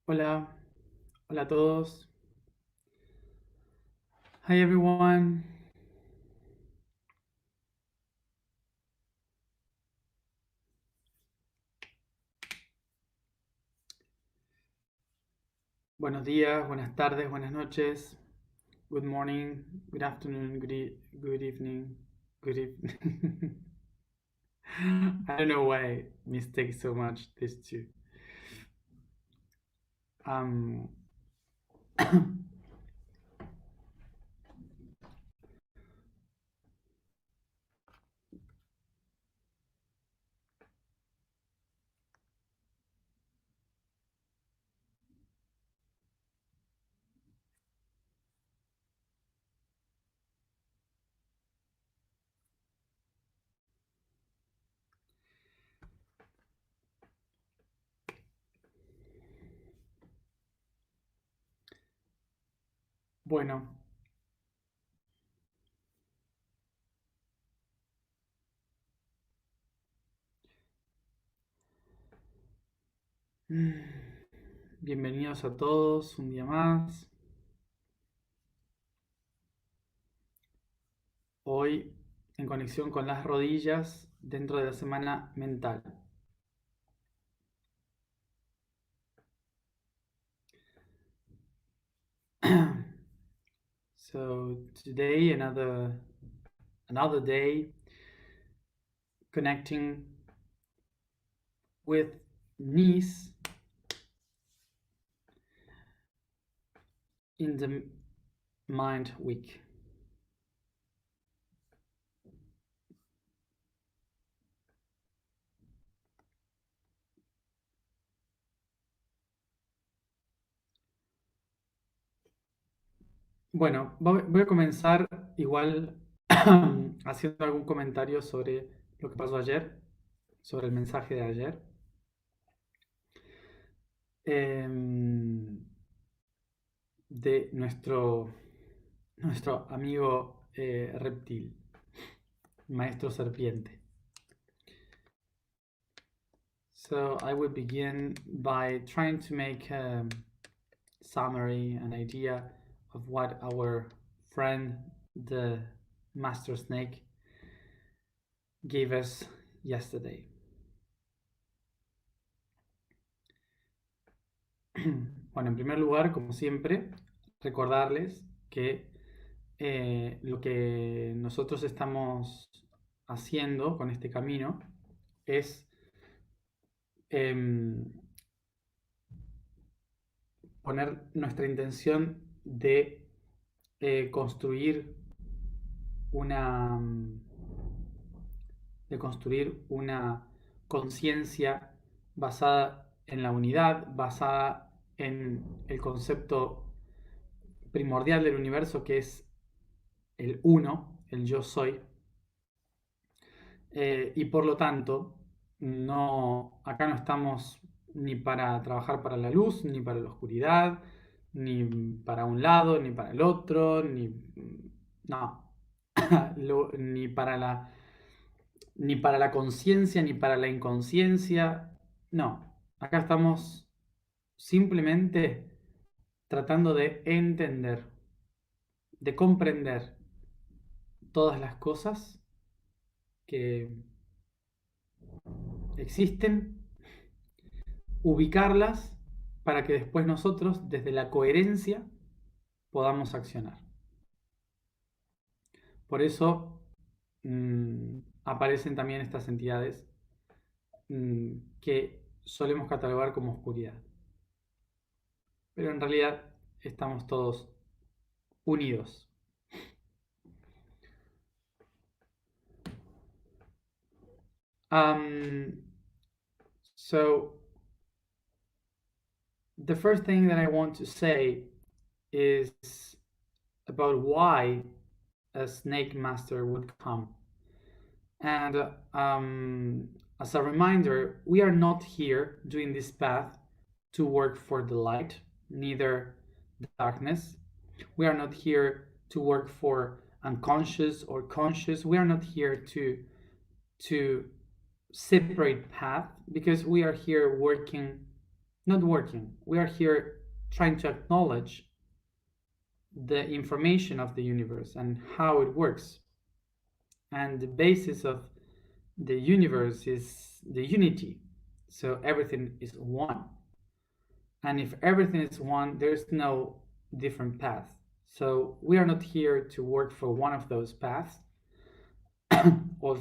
Hola, hola a todos. Hi everyone. Buenos días, buenas tardes, buenas noches. Good morning, good afternoon, good evening, good evening. I don't know why I mistake so much these two. Um, bueno, bienvenidos a todos un día más. Hoy en conexión con las rodillas dentro de la semana mental. So today another day connecting with knees in the mind week. Bueno, voy a comenzar igual haciendo algún comentario sobre lo que pasó ayer, sobre el mensaje de ayer. De nuestro amigo reptil, maestro serpiente. So I will begin by trying to make a summary, an idea of what our friend, the master snake, gave us yesterday. Bueno, en primer lugar, como siempre, recordarles que lo que nosotros estamos haciendo con este camino es poner nuestra intención de construir una conciencia basada en la unidad, basada en el concepto primordial del universo, que es el uno, el yo soy. Y por lo tanto, acá no estamos ni para trabajar para la luz, ni para la oscuridad, ni para un lado, ni para el otro, no, ni para la conciencia, ni para la inconsciencia. No, acá estamos simplemente tratando de entender, de comprender todas las cosas que existen, ubicarlas para que después nosotros, desde la coherencia, podamos accionar. Por eso aparecen también estas entidades que solemos catalogar como oscuridad. Pero en realidad estamos todos unidos. So the first thing that I want to say is about why a snake master would come. And as a reminder, we are not here doing this path to work for the light, neither the darkness. We are not here to work for unconscious or conscious. We are not here to separate path, because we are here working not working. We are here trying to acknowledge the information of the universe and how it works. And the basis of the universe is the unity. So everything is one. And if everything is one, there's no different path. So we are not here to work for one of those paths or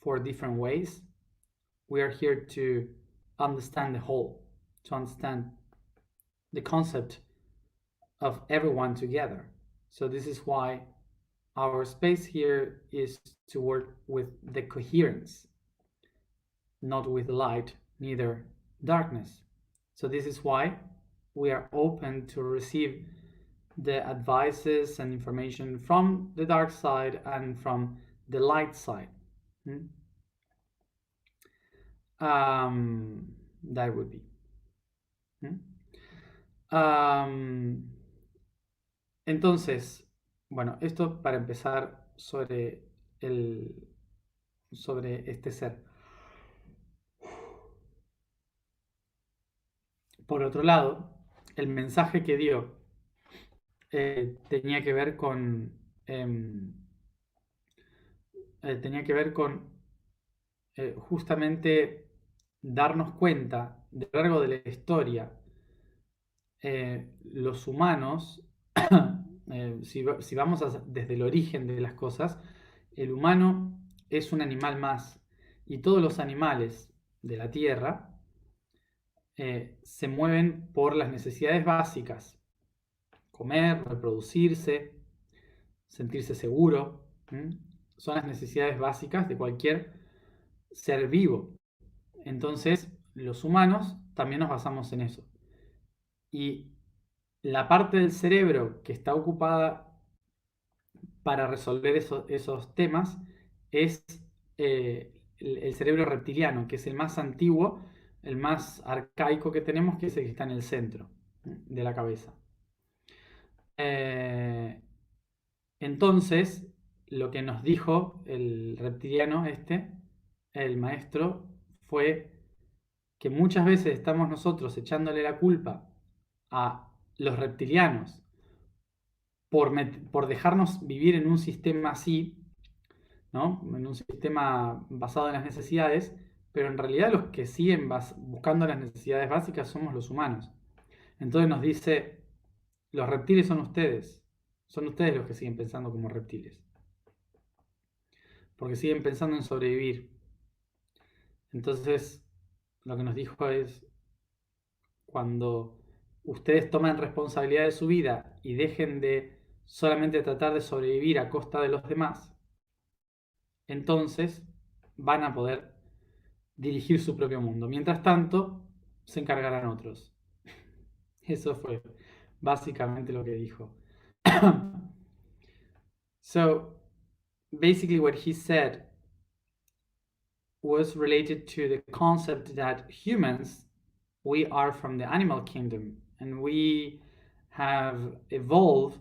for different ways. We are here to understand the whole, to understand the concept of everyone together. So this is why our space here is to work with the coherence, not with light, neither darkness. So this is why we are open to receive the advices and information from the dark side and from the light side. That would be. Entonces, bueno, esto para empezar sobre este ser. Por otro lado, el mensaje que dio tenía que ver con justamente darnos cuenta de lo largo de la historia, los humanos, si vamos desde el origen de las cosas, el humano es un animal más, y todos los animales de la Tierra se mueven por las necesidades básicas: comer, reproducirse, sentirse seguro. Son las necesidades básicas de cualquier ser vivo. Entonces, los humanos también nos basamos en eso. Y la parte del cerebro que está ocupada para resolver esos temas es el cerebro reptiliano, que es el más antiguo, el más arcaico que tenemos, que es el que está en el centro de la cabeza. Entonces, lo que nos dijo el reptiliano el maestro, fue que muchas veces estamos nosotros echándole la culpa a los reptilianos por dejarnos vivir en un sistema así, ¿no? En un sistema basado en las necesidades, pero en realidad los que siguen buscando las necesidades básicas somos los humanos. Entonces nos dice, los reptiles son ustedes los que siguen pensando como reptiles, porque siguen pensando en sobrevivir. Entonces, lo que nos dijo es, cuando ustedes tomen responsabilidad de su vida y dejen de solamente tratar de sobrevivir a costa de los demás, entonces van a poder dirigir su propio mundo. Mientras tanto, se encargarán otros. Eso fue básicamente lo que dijo. So, basically what he said was related to the concept that humans, we are from the animal kingdom, and we have evolved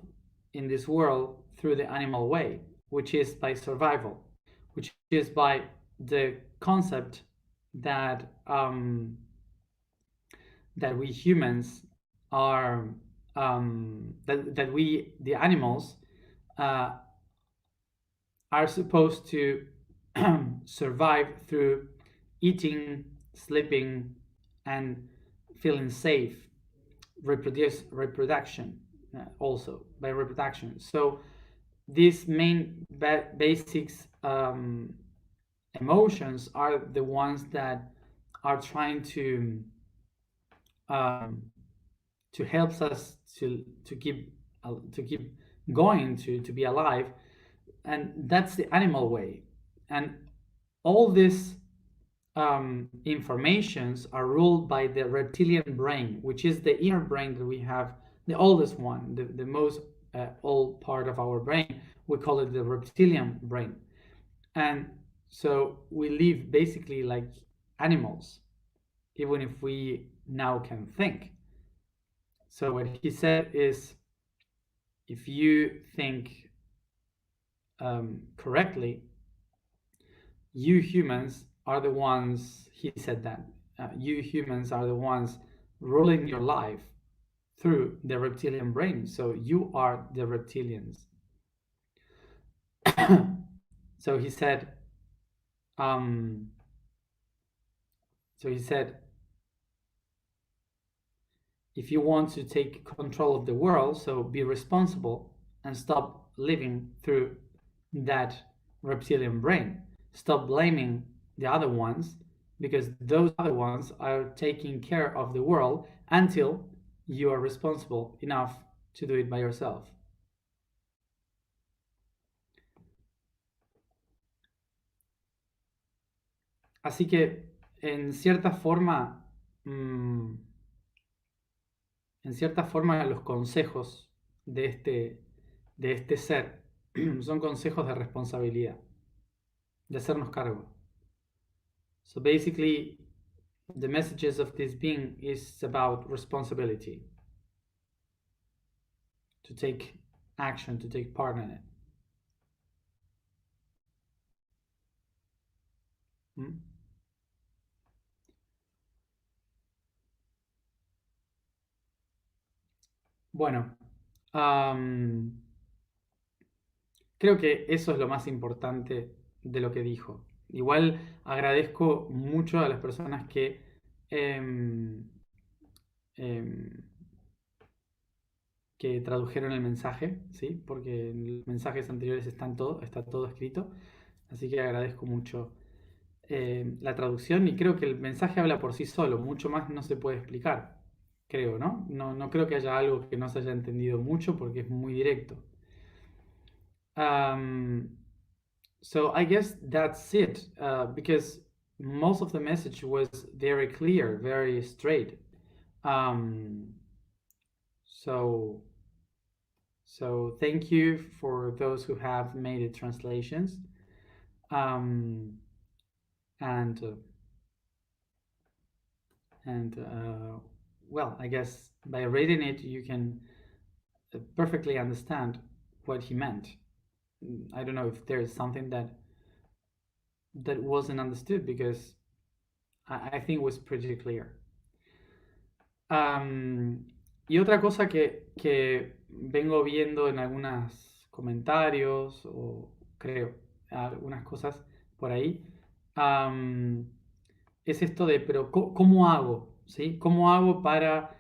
in this world through the animal way, which is by survival, which is by the concept that that we humans are that we, the animals, are supposed to survive through eating, sleeping, and feeling safe. Reproduction, also by reproduction. So these main basics emotions are the ones that are trying to help us to keep going, to be alive, and that's the animal way. And all these informations are ruled by the reptilian brain, which is the inner brain that we have, the oldest one, the most old part of our brain. We call it the reptilian brain. And so we live basically like animals, even if we now can think. So what he said is, if you think correctly, you humans are the ones, he said that, you humans are the ones ruling your life through the reptilian brain. So you are the reptilians. So he said, if you want to take control of the world, so be responsible and stop living through that reptilian brain. Stop blaming the other ones, because those other ones are taking care of the world until you are responsible enough to do it by yourself. Así que, en cierta forma, los consejos de este ser son consejos de responsabilidad, de hacernos cargo. So basically, the messages of this being is about responsibility, to take action, to take part in it. Bueno, creo que eso es lo más importante de lo que dijo. Igual agradezco mucho a las personas que tradujeron el mensaje, ¿sí? Porque en los mensajes anteriores está todo escrito. Así que agradezco mucho la traducción, y creo que el mensaje habla por sí solo. Mucho más no se puede explicar, creo, ¿no? No creo que haya algo que no se haya entendido mucho, porque es muy directo. So I guess that's it, because most of the message was very clear, very straight. So thank you for those who have made the translations. Well, I guess by reading it, you can perfectly understand what he meant. I don't know if there is something that wasn't understood, because I think it was pretty clear. Y otra cosa que vengo viendo en algunos comentarios, o creo, algunas cosas por ahí, es esto de, pero ¿cómo hago? ¿Sí? ¿Cómo hago para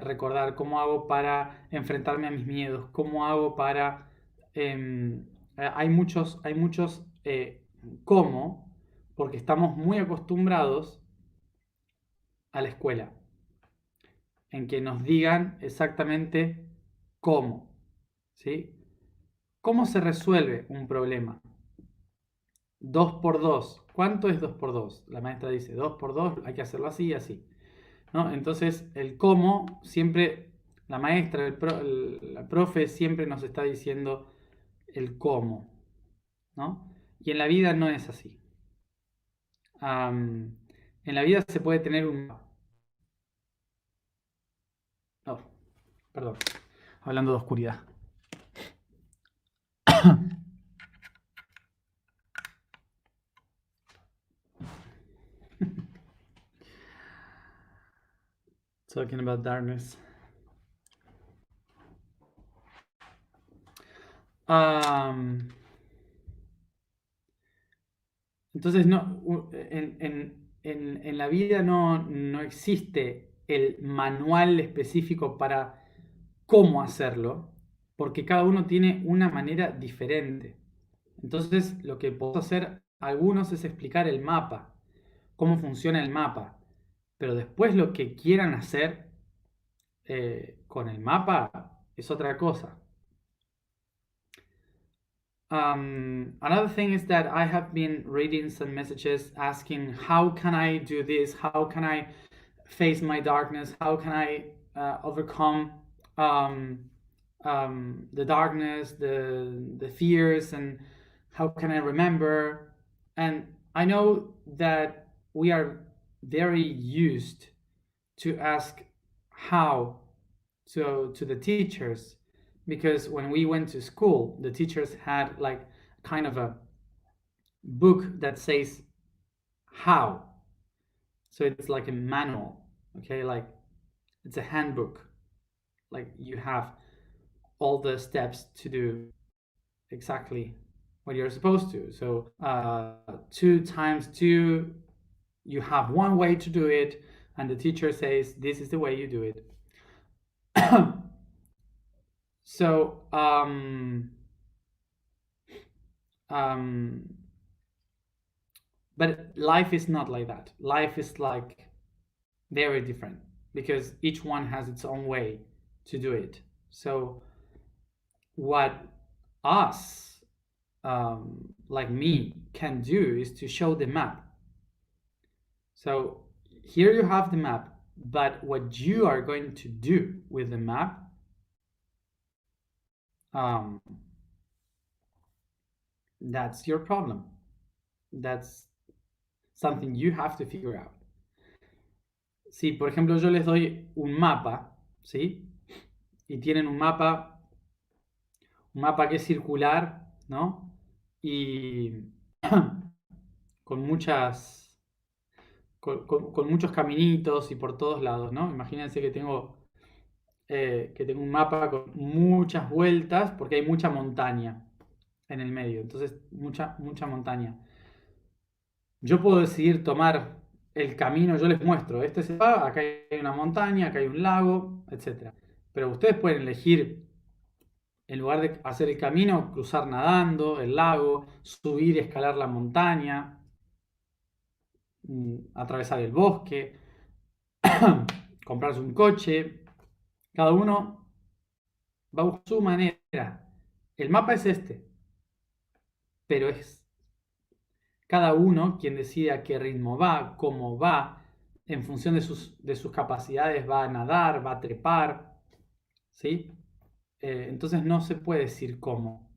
recordar? ¿Cómo hago para enfrentarme a mis miedos? ¿Cómo hago para... hay muchos cómo, porque estamos muy acostumbrados a la escuela, en que nos digan exactamente cómo, ¿sí? ¿Cómo se resuelve un problema? 2 por 2. ¿Cuánto es 2 por 2? La maestra dice 2 por 2, hay que hacerlo así y así, ¿no? Entonces, el cómo, siempre la maestra, la profe siempre nos está diciendo el cómo, ¿no? Y en la vida no es así. En la vida se puede tener un... Oh, perdón, hablando de oscuridad. Talking about darkness. Entonces, en la vida no existe el manual específico para cómo hacerlo, porque cada uno tiene una manera diferente. Entonces, lo que podemos hacer algunos es explicar el mapa, cómo funciona el mapa, pero después lo que quieran hacer con el mapa es otra cosa. Another thing is that I have been reading some messages asking, how can I do this? How can I face my darkness? How can I overcome the darkness, the fears, and how can I remember? And I know that we are very used to ask how to the teachers, because when we went to school, the teachers had like kind of a book that says how. So it's like a manual, okay? Like it's a handbook. Like you have all the steps to do exactly what you're supposed to. So 2 times 2, you have one way to do it, and the teacher says this is the way you do it. So but life is not like that. Life is like very different because each one has its own way to do it. So what us, like me, can do is to show the map. So here you have the map, but what you are going to do with the map, that's your problem. That's something you have to figure out. Si, por ejemplo, yo les doy un mapa, ¿sí? Y tienen un mapa que es circular, ¿no? Y con muchos caminitos y por todos lados, ¿no? Imagínense que tengo un mapa con muchas vueltas porque hay mucha montaña en el medio, entonces mucha montaña. Yo puedo decidir tomar el camino, yo les muestro, este se va, acá hay una montaña, acá hay un lago, etc. Pero ustedes pueden elegir, en lugar de hacer el camino, cruzar nadando el lago, subir y escalar la montaña, atravesar el bosque, comprarse un coche. Cada uno va a su manera. El mapa es este, pero es cada uno quien decide a qué ritmo va, cómo va, en función de sus capacidades va a nadar, va a trepar, ¿sí? Entonces no se puede decir cómo.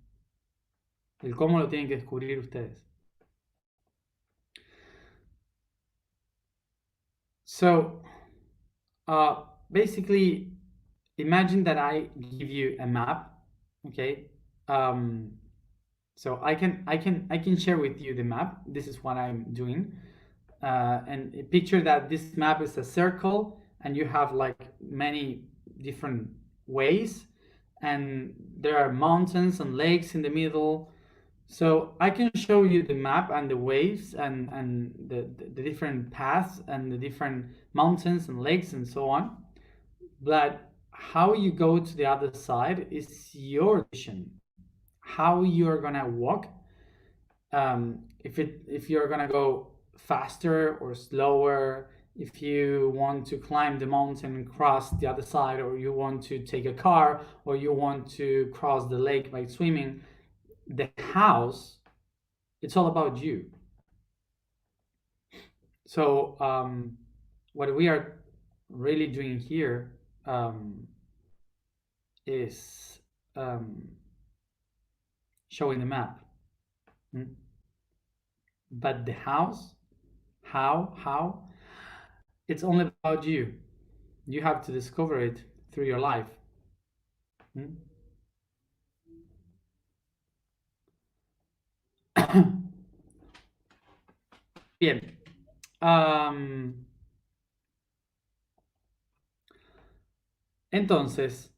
El cómo lo tienen que descubrir ustedes. So, basically, imagine that I give you a map, okay? So I can share with you the map. This is what I'm doing. And picture that this map is a circle and you have like many different ways and there are mountains and lakes in the middle. So I can show you the map and the waves and the different paths and the different mountains and lakes and so on. But how you go to the other side is your decision. How you're gonna walk. If you're gonna go faster or slower, if you want to climb the mountain and cross the other side, or you want to take a car, or you want to cross the lake by swimming, the house, it's all about you. So what we are really doing here is showing the map. But the house, how, it's only about you. You have to discover it through your life. Bien. Entonces,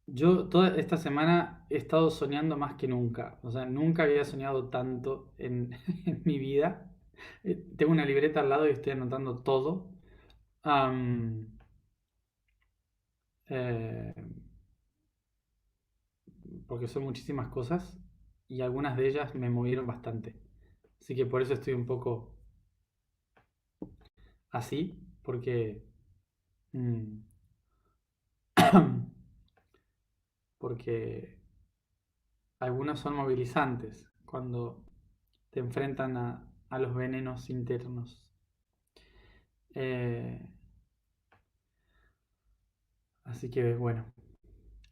yo toda esta semana he estado soñando más que nunca. O sea, nunca había soñado tanto en, en mi vida. Tengo una libreta al lado y estoy anotando todo. Porque son muchísimas cosas y algunas de ellas me movieron bastante. Así que por eso estoy un poco así, porque porque algunos son movilizantes cuando te enfrentan a los venenos internos. Así que bueno,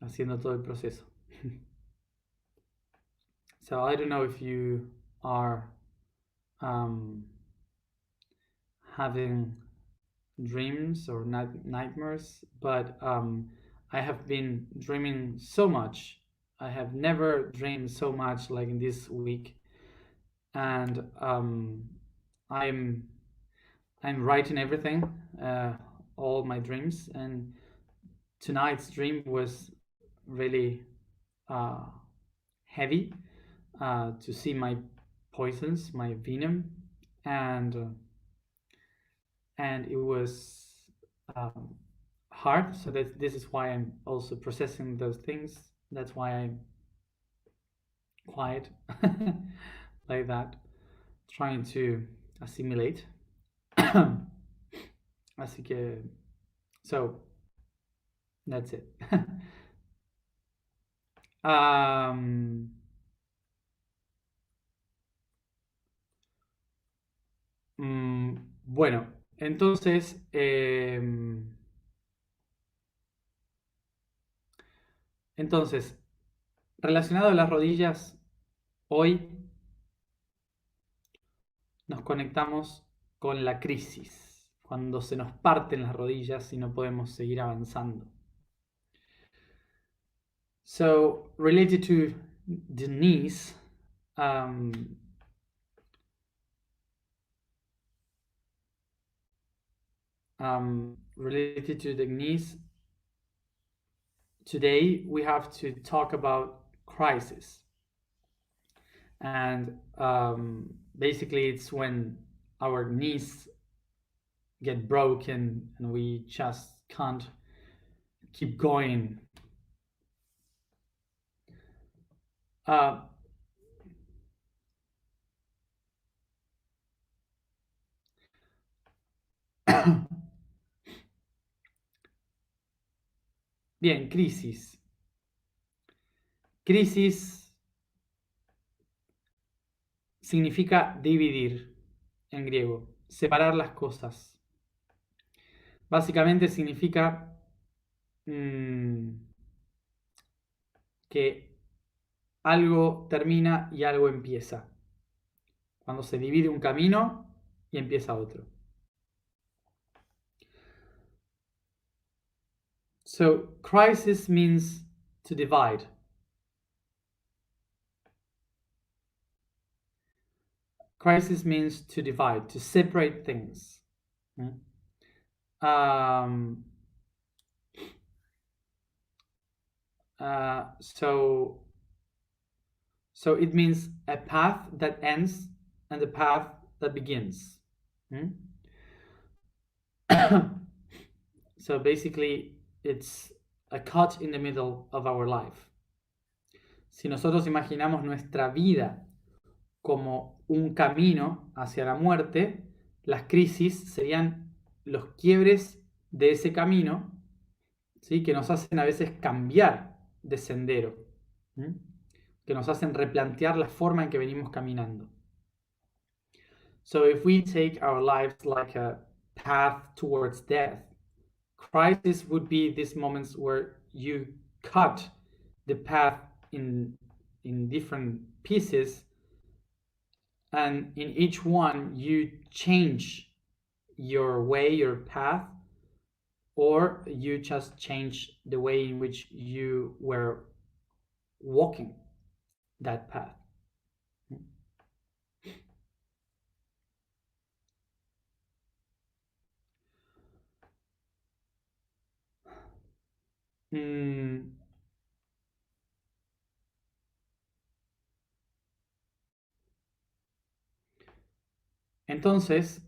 haciendo todo el proceso. So I don't know if you are having dreams or nightmares, but I have been dreaming so much. I have never dreamed so much like in this week. and I'm writing everything, all my dreams, and tonight's dream was really heavy, to see my poisons, my venom, and it was hard. So this is why I'm also processing those things. That's why I'm quiet like that, trying to assimilate. Así que, so that's it. Bueno, entonces, relacionado a las rodillas, hoy nos conectamos con la crisis, cuando se nos parten las rodillas y no podemos seguir avanzando. So, related to the knees, related to the knees, today we have to talk about crisis. And basically it's when our knees get broken and we just can't keep going. Bien, crisis. Crisis significa dividir en griego, separar las cosas. Básicamente significa que algo termina y algo empieza. Cuando se divide un camino y empieza otro. So, crisis means to divide. Crisis means to divide, to separate things. So it means a path that ends and a path that begins. So basically, it's a cut in the middle of our life. Si nosotros imaginamos nuestra vida como un camino hacia la muerte, las crisis serían los quiebres de ese camino, ¿sí? Que nos hacen a veces cambiar de sendero, que nos hacen replantear la forma en que venimos caminando. So if we take our lives like a path towards death, crisis would be these moments where you cut the path in different pieces, and in each one you change your way, your path, or you just change the way in which you were walking that path. Entonces,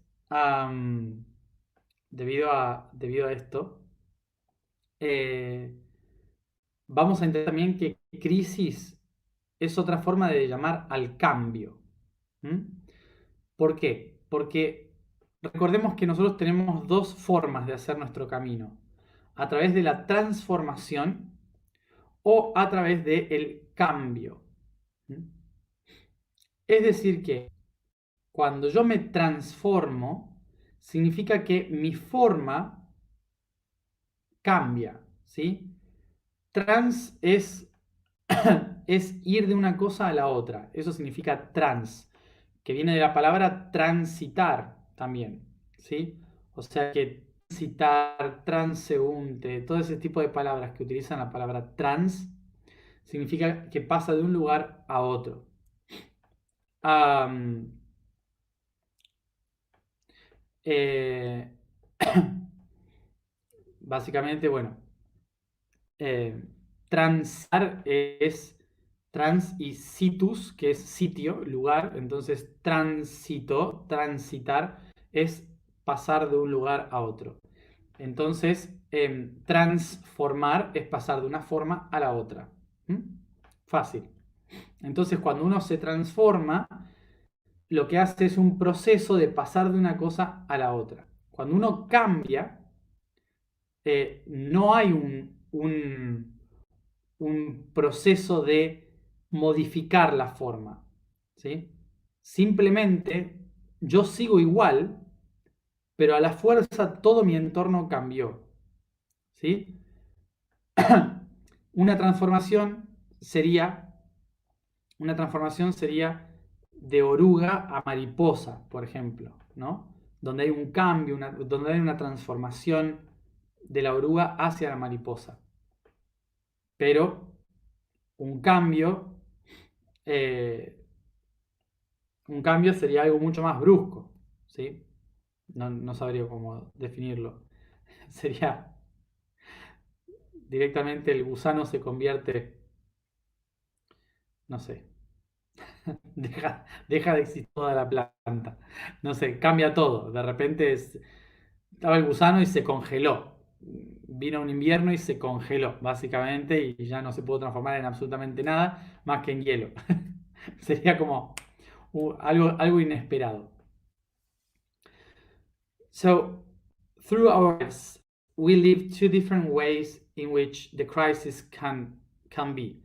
debido a esto, vamos a entender también que crisis es otra forma de llamar al cambio. ¿Por qué? Porque recordemos que nosotros tenemos dos formas de hacer nuestro camino: a través de la transformación o a través del cambio. Es decir que cuando yo me transformo, significa que mi forma cambia, ¿sí? Trans es ir de una cosa a la otra. Eso significa trans, que viene de la palabra transitar también, ¿sí? O sea que transitar, transeúnte, todo ese tipo de palabras que utilizan la palabra trans, significa que pasa de un lugar a otro. Am, eh, básicamente, bueno, transar es trans y situs, que es sitio, lugar. Entonces, transitar es pasar de un lugar a otro. Entonces, transformar es pasar de una forma a la otra. ¿Mm? Fácil. Entonces, cuando uno se transforma, lo que hace es un proceso de pasar de una cosa a la otra. Cuando uno cambia, no hay un proceso de modificar la forma, ¿sí? Simplemente yo sigo igual, pero a la fuerza todo mi entorno cambió, ¿sí? Una transformación sería, una transformación sería de oruga a mariposa, por ejemplo, ¿no? Donde hay un cambio, donde hay una transformación de la oruga hacia la mariposa. Pero un cambio, eh, un cambio sería algo mucho más brusco, ¿sí? No sabría cómo definirlo. Sería directamente el gusano se convierte, no sé, deja de existir toda la planta. No sé, cambia todo. De repente estaba el gusano y se congeló. Vino un invierno y se congeló, básicamente, y ya no se pudo transformar en absolutamente nada más que en hielo. Sería como algo inesperado. So, through our lives, we live two different ways in which the crisis can be.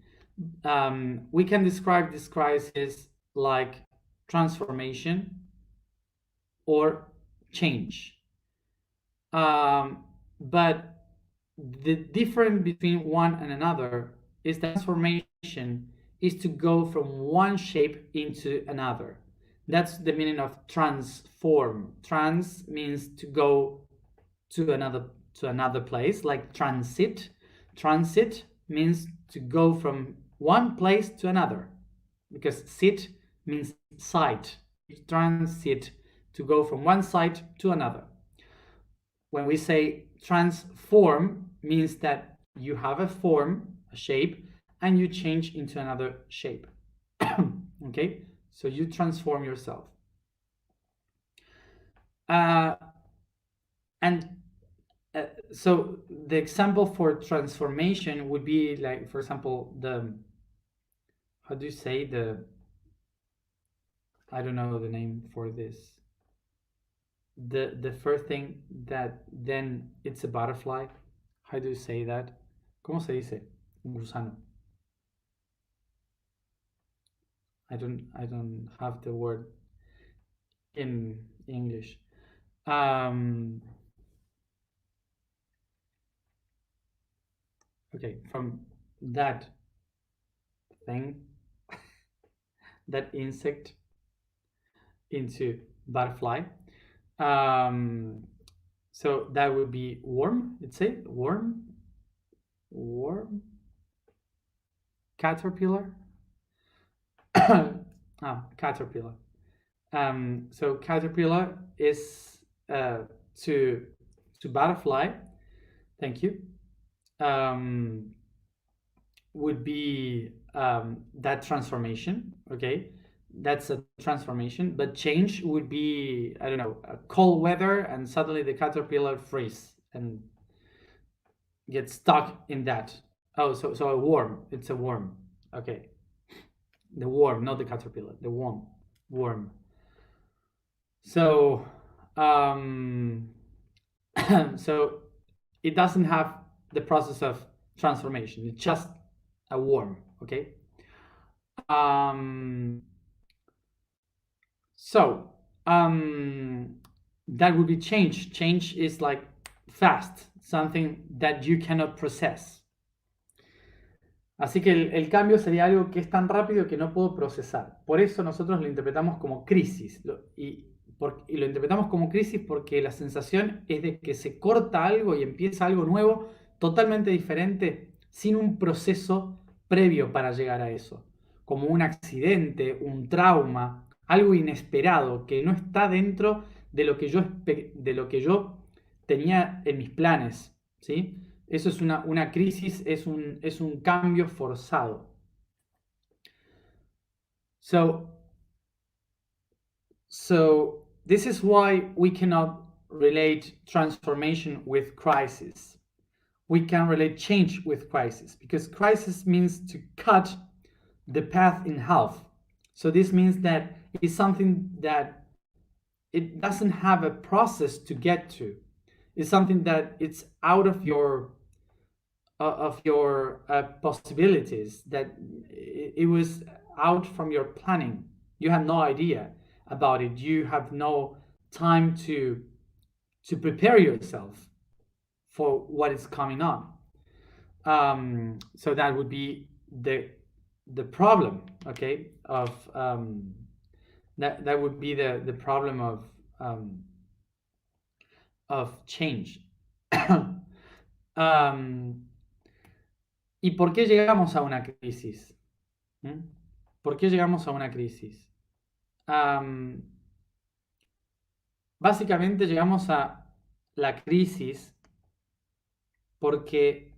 We can describe this crisis like transformation or change. But the difference between one and another is that transformation is to go from one shape into another. That's the meaning of transform. Trans means to go to another place, like transit. Transit means to go from one place to another, because sit means site. Transit, to go from one site to another. When we say transform, means that you have a form, a shape, and you change into another shape. Okay, so you transform yourself. So the example for transformation would be like, for example, how do you say I don't know the name for this. The first thing that then it's a butterfly. How do you say that? ¿Cómo se dice? Un gusano. I don't have the word in English. Okay, from that thing, that insect, into butterfly. So that would be worm. Let's say worm, caterpillar. Caterpillar. So caterpillar is to butterfly. Thank you. Would be that transformation. Okay, that's a transformation. But change would be, I don't know, a cold weather, and suddenly the caterpillar freeze and get stuck in that. Oh, so a worm. It's a worm. Okay, the worm, not the caterpillar. The worm. So, so it doesn't have the process of transformation. It's just a worm. Okay. So that would be change. Change is like fast, something that you cannot process. Así que el cambio sería algo que es tan rápido que no puedo procesar. Por eso nosotros lo interpretamos como crisis. Y lo interpretamos como crisis porque la sensación es de que se corta algo y empieza algo nuevo, totalmente diferente, sin un proceso previo para llegar a eso. Como un accidente, un trauma, algo inesperado, que no está dentro de lo que yo tenía en mis planes, ¿sí? Eso es una crisis, es un cambio forzado. So this is why we cannot relate transformation with crisis. We can relate change with crisis, because crisis means to cut the path in half. So this means that it's something that it doesn't have a process to get to. It's something that it's out of your possibilities, that it was out from your planning. You have no idea about it. You have no time to prepare yourself for what is coming on. So that would be the problem, okay, of that would be the problem of change. ¿Y por qué llegamos a una crisis? ¿Por qué llegamos a una crisis? Básicamente llegamos a la crisis porque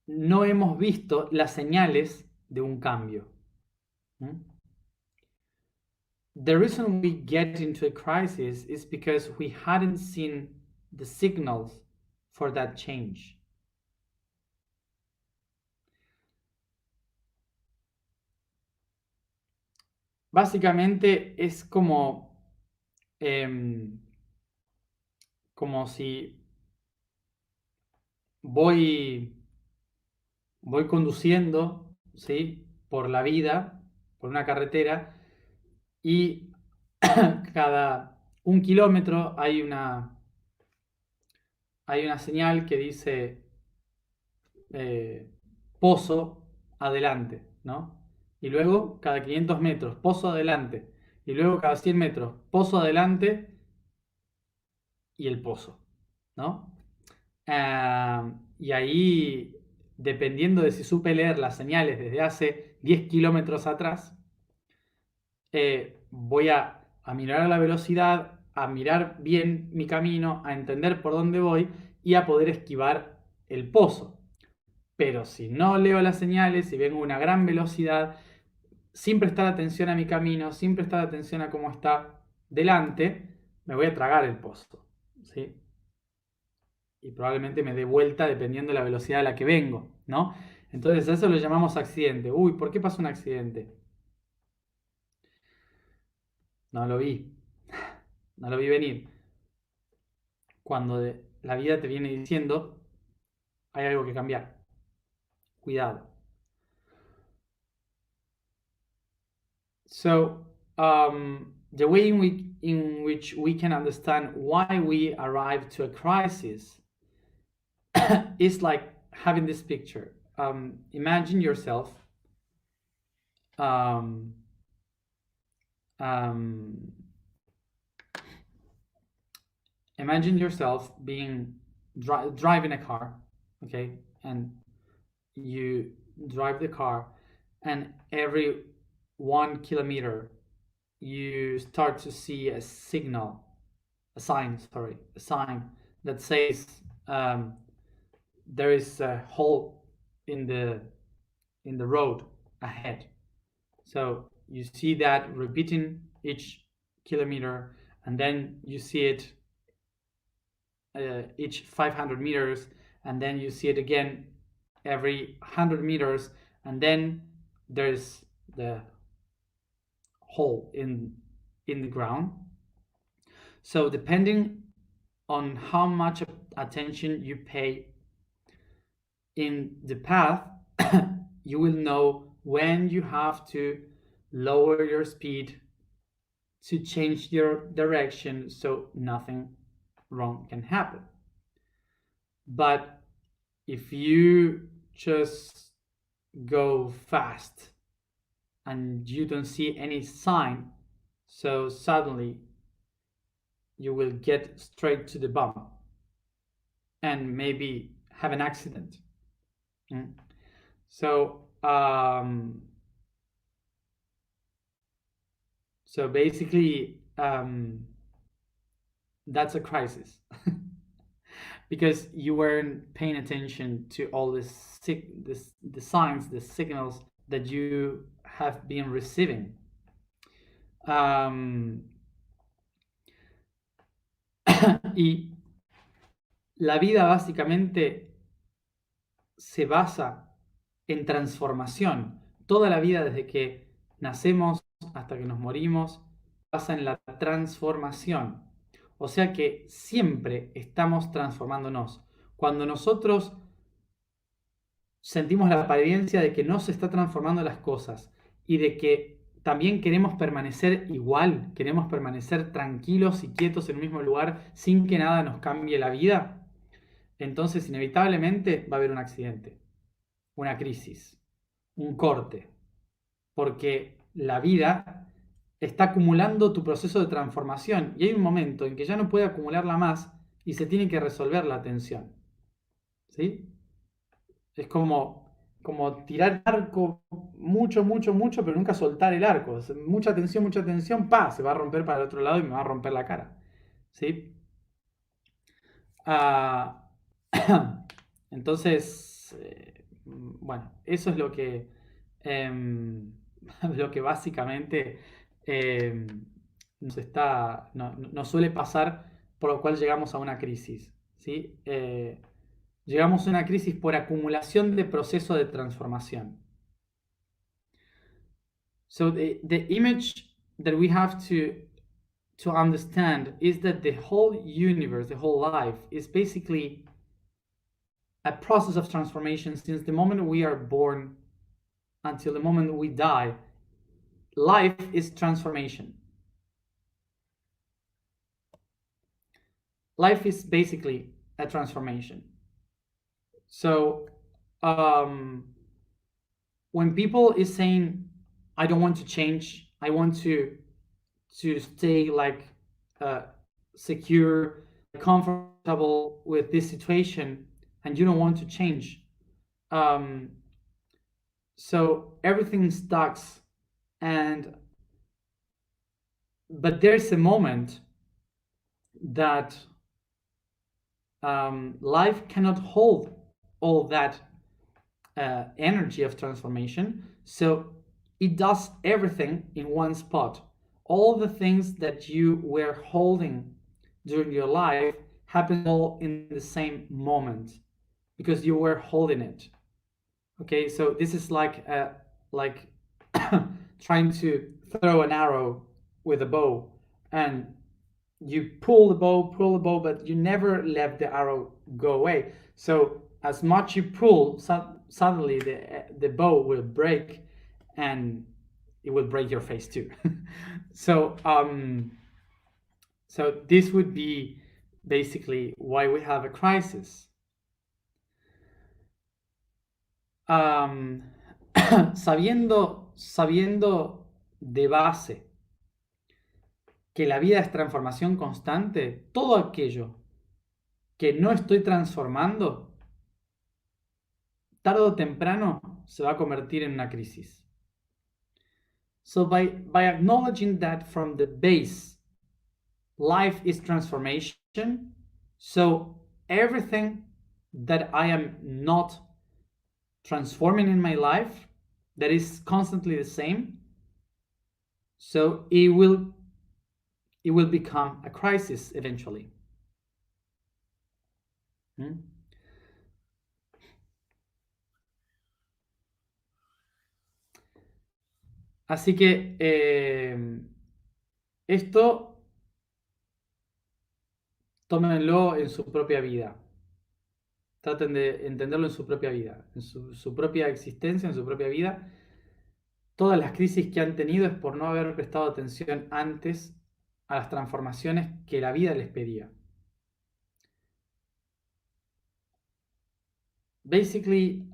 no hemos visto las señales de un cambio. The reason we get into a crisis is because we hadn't seen the signals for that change. Básicamente es como si voy conduciendo, ¿sí?, por la vida, por una carretera, y cada 1 kilómetro hay una señal que dice pozo adelante, ¿no? Y luego cada 500 metros, pozo adelante. Y luego cada 100 metros, pozo adelante y el pozo, ¿no? Y ahí, dependiendo de si supe leer las señales desde hace 10 kilómetros atrás, voy a mirar la velocidad, a mirar bien mi camino, a entender por dónde voy y a poder esquivar el pozo. Pero si no leo las señales, si vengo a una gran velocidad, sin prestar atención a mi camino, sin prestar atención a cómo está delante, me voy a tragar el pozo, ¿sí? Y probablemente me dé vuelta dependiendo de la velocidad a la que vengo, ¿no? Entonces a eso lo llamamos accidente. Uy, ¿por qué pasó un accidente? No lo vi. No lo vi venir. Cuando la vida te viene diciendo, hay algo que cambiar. Cuidado. So, the way in which we can understand why we arrive to a crisis is like having this picture. Imagine yourself imagine yourself being driving a car, okay, and you drive the car, and every 1 kilometer you start to see a sign that says there is a hole in the road ahead. So you see that repeating each kilometer, and then you see it each 500 meters, and then you see it again every 100 meters, and then there's the hole in the ground. So depending on how much attention you pay in the path, you will know when you have to lower your speed to change your direction so nothing wrong can happen. But if you just go fast and you don't see any sign, so suddenly you will get straight to the bump and maybe have an accident. So So basically, that's a crisis because you weren't paying attention to all the signs, the signals that you have been receiving. Y la vida básicamente se basa en transformación. Toda la vida, desde que nacemos hasta que nos morimos, basa en la transformación. O sea que siempre estamos transformándonos. Cuando nosotros sentimos la apariencia de que no se está transformando las cosas y de que también queremos permanecer igual, queremos permanecer tranquilos y quietos en el mismo lugar sin que nada nos cambie la vida, entonces inevitablemente va a haber un accidente, una crisis, un corte, porque la vida está acumulando tu proceso de transformación y hay un momento en que ya no puede acumularla más y se tiene que resolver la tensión. ¿Sí? Es como tirar arco mucho, mucho, mucho, pero nunca soltar el arco. Mucha tensión, ¡pa! Se va a romper para el otro lado y me va a romper la cara. ¿Sí? Ah, entonces, bueno, eso es lo que básicamente nos suele pasar, por lo cual llegamos a una crisis. ¿Sí? Llegamos a una crisis por acumulación de proceso de transformación. So the image that we have to understand is that the whole universe, the whole life, is basically a process of transformation since the moment we are born until the moment we die. Life is transformation. Life is basically a transformation. So when people is saying, I don't want to change, I want to stay like secure, comfortable with this situation, and you don't want to change, so everything stucks, but there's a moment that life cannot hold all that energy of transformation, so it does everything in one spot. All the things that you were holding during your life happen all in the same moment because you were holding it. Okay, so this is like trying to throw an arrow with a bow, and you pull the bow, but you never let the arrow go away. So as much you pull, suddenly the bow will break, and it will break your face too. So so this would be basically why we have a crisis. Sabiendo de base que la vida es transformación constante, todo aquello que no estoy transformando, tarde o temprano se va a convertir en una crisis. So by acknowledging that from the base, life is transformation, so everything that I am not transforming in my life, that is constantly the same, so it will become a crisis eventually. Así que esto tómenlo en su propia vida. Traten de entenderlo en su propia vida, en su propia existencia, en su propia vida. Todas las crisis que han tenido es por no haber prestado atención antes a las transformaciones que la vida les pedía. Basically,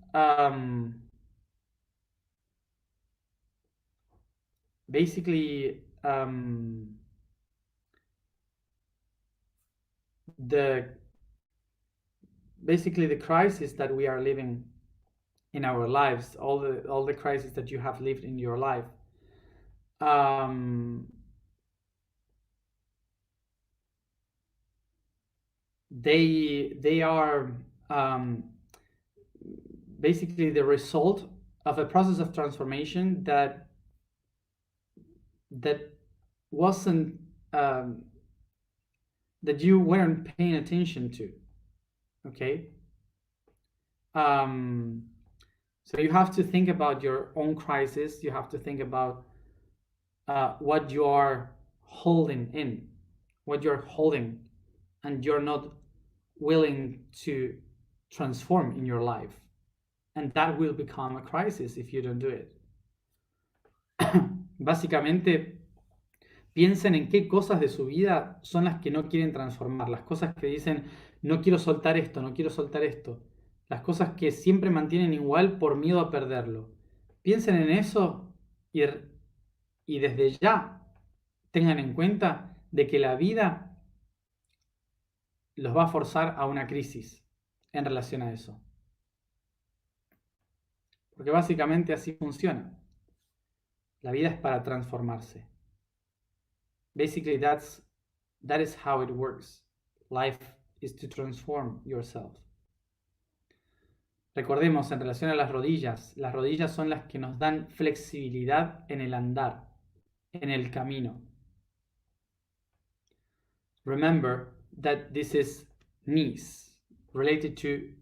the crisis that we are living in our lives, all the crises that you have lived in your life, they are basically the result of a process of transformation that wasn't that you weren't paying attention to. Okay. So you have to think about your own crisis. You have to think about what you are holding in, what you're holding, and you're not willing to transform in your life. And that will become a crisis if you don't do it. Básicamente, piensen en qué cosas de su vida son las que no quieren transformar, las cosas que dicen, no quiero soltar esto, no quiero soltar esto, las cosas que siempre mantienen igual por miedo a perderlo. Piensen en eso y desde ya tengan en cuenta de que la vida los va a forzar a una crisis en relación a eso. Porque básicamente así funciona. La vida es para transformarse. Basically, that is how it works. Life is to transform yourself. Recordemos, en relación a las rodillas son las que nos dan flexibilidad en el andar, en el camino. Remember that this is knees, related to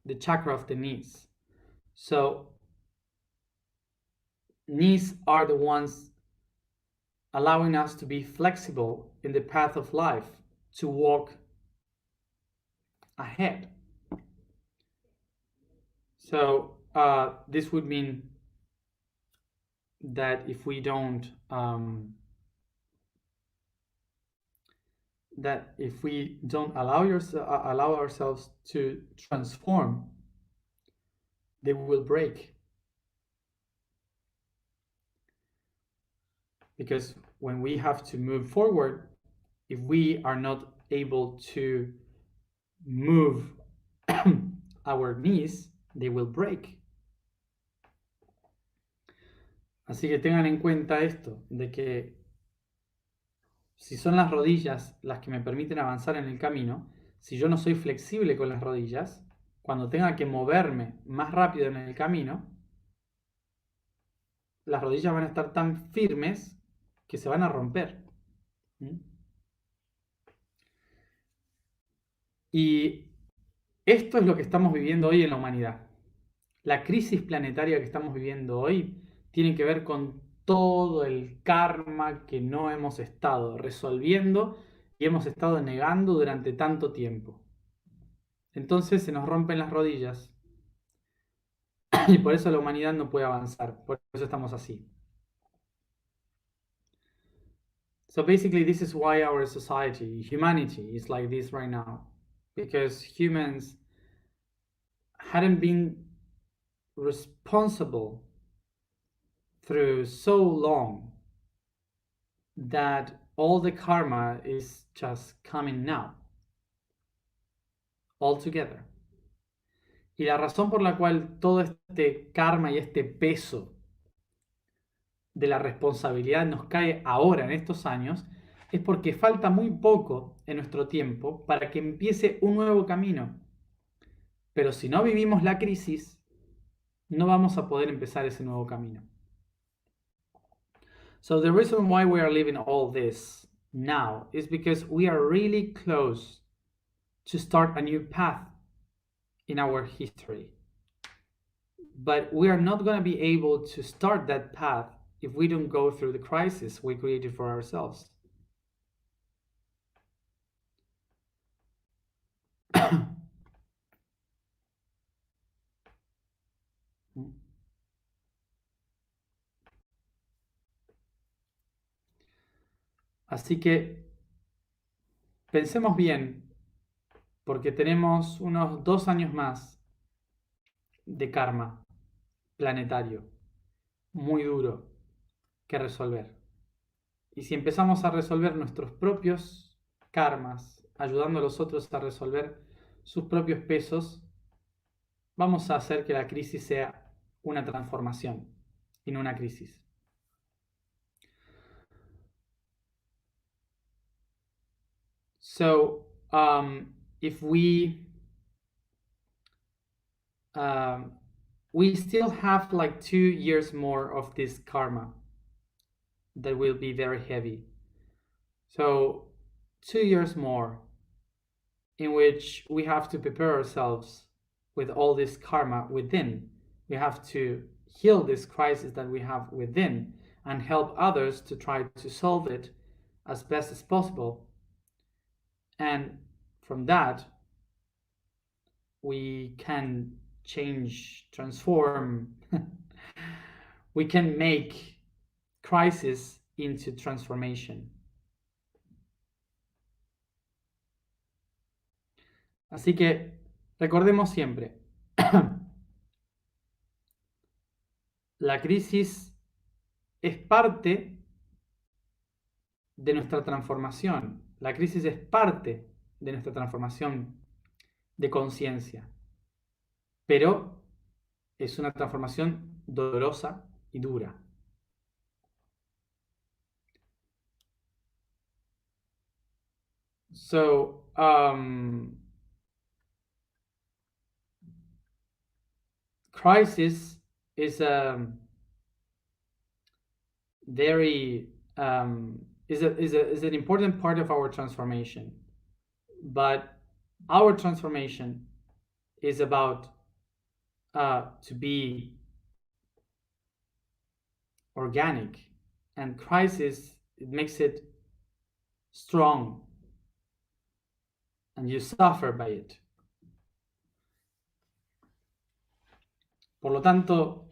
the chakra of the knees. So, knees are the ones allowing us to be flexible in the path of life, to walk ahead. So this would mean that if we don't allow ourselves to transform, they will break. Because when we have to move forward, if we are not able to move our knees, they will break. Así que tengan en cuenta esto, de que si son las rodillas las que me permiten avanzar en el camino, si yo no soy flexible con las rodillas, cuando tenga que moverme más rápido en el camino, las rodillas van a estar tan firmes que se van a romper. Y esto es lo que estamos viviendo hoy en la humanidad. La crisis planetaria que estamos viviendo hoy tiene que ver con todo el karma que no hemos estado resolviendo y hemos estado negando durante tanto tiempo. Entonces se nos rompen las rodillas y por eso la humanidad no puede avanzar, por eso estamos así. So basically this is why our society, humanity, is like this right now. Because humans hadn't been responsible through so long that all the karma is just coming now, all together. Y la razón por la cual todo este karma y este peso de la responsabilidad nos cae ahora en estos años es porque falta muy poco en nuestro tiempo para que empiece un nuevo camino. Pero si no vivimos la crisis, no vamos a poder empezar ese nuevo camino. So the reason why we are living all this now is because we are really close to start a new path in our history. But we are not going to be able to start that path if we don't go through the crisis we created for ourselves. Así que pensemos bien, porque tenemos unos 2 años más de karma planetario, muy duro, que resolver. Y si empezamos a resolver nuestros propios karmas, ayudando a los otros a resolver sus propios pesos, vamos a hacer que la crisis sea una transformación y no una crisis. So, if we still have like 2 years more of this karma that will be very heavy. So 2 years more in which we have to prepare ourselves with all this karma within. We have to heal this crisis that we have within and help others to try to solve it as best as possible. And from that, we can change, transform, we can make crisis into transformation. Así que recordemos siempre, la crisis es parte de nuestra transformación. La crisis es parte de nuestra transformación de conciencia, pero es una transformación dolorosa y dura. So, crisis is a very is an important part of our transformation, but our transformation is about to be organic, and crisis, it makes it strong and you suffer by it. Por lo tanto,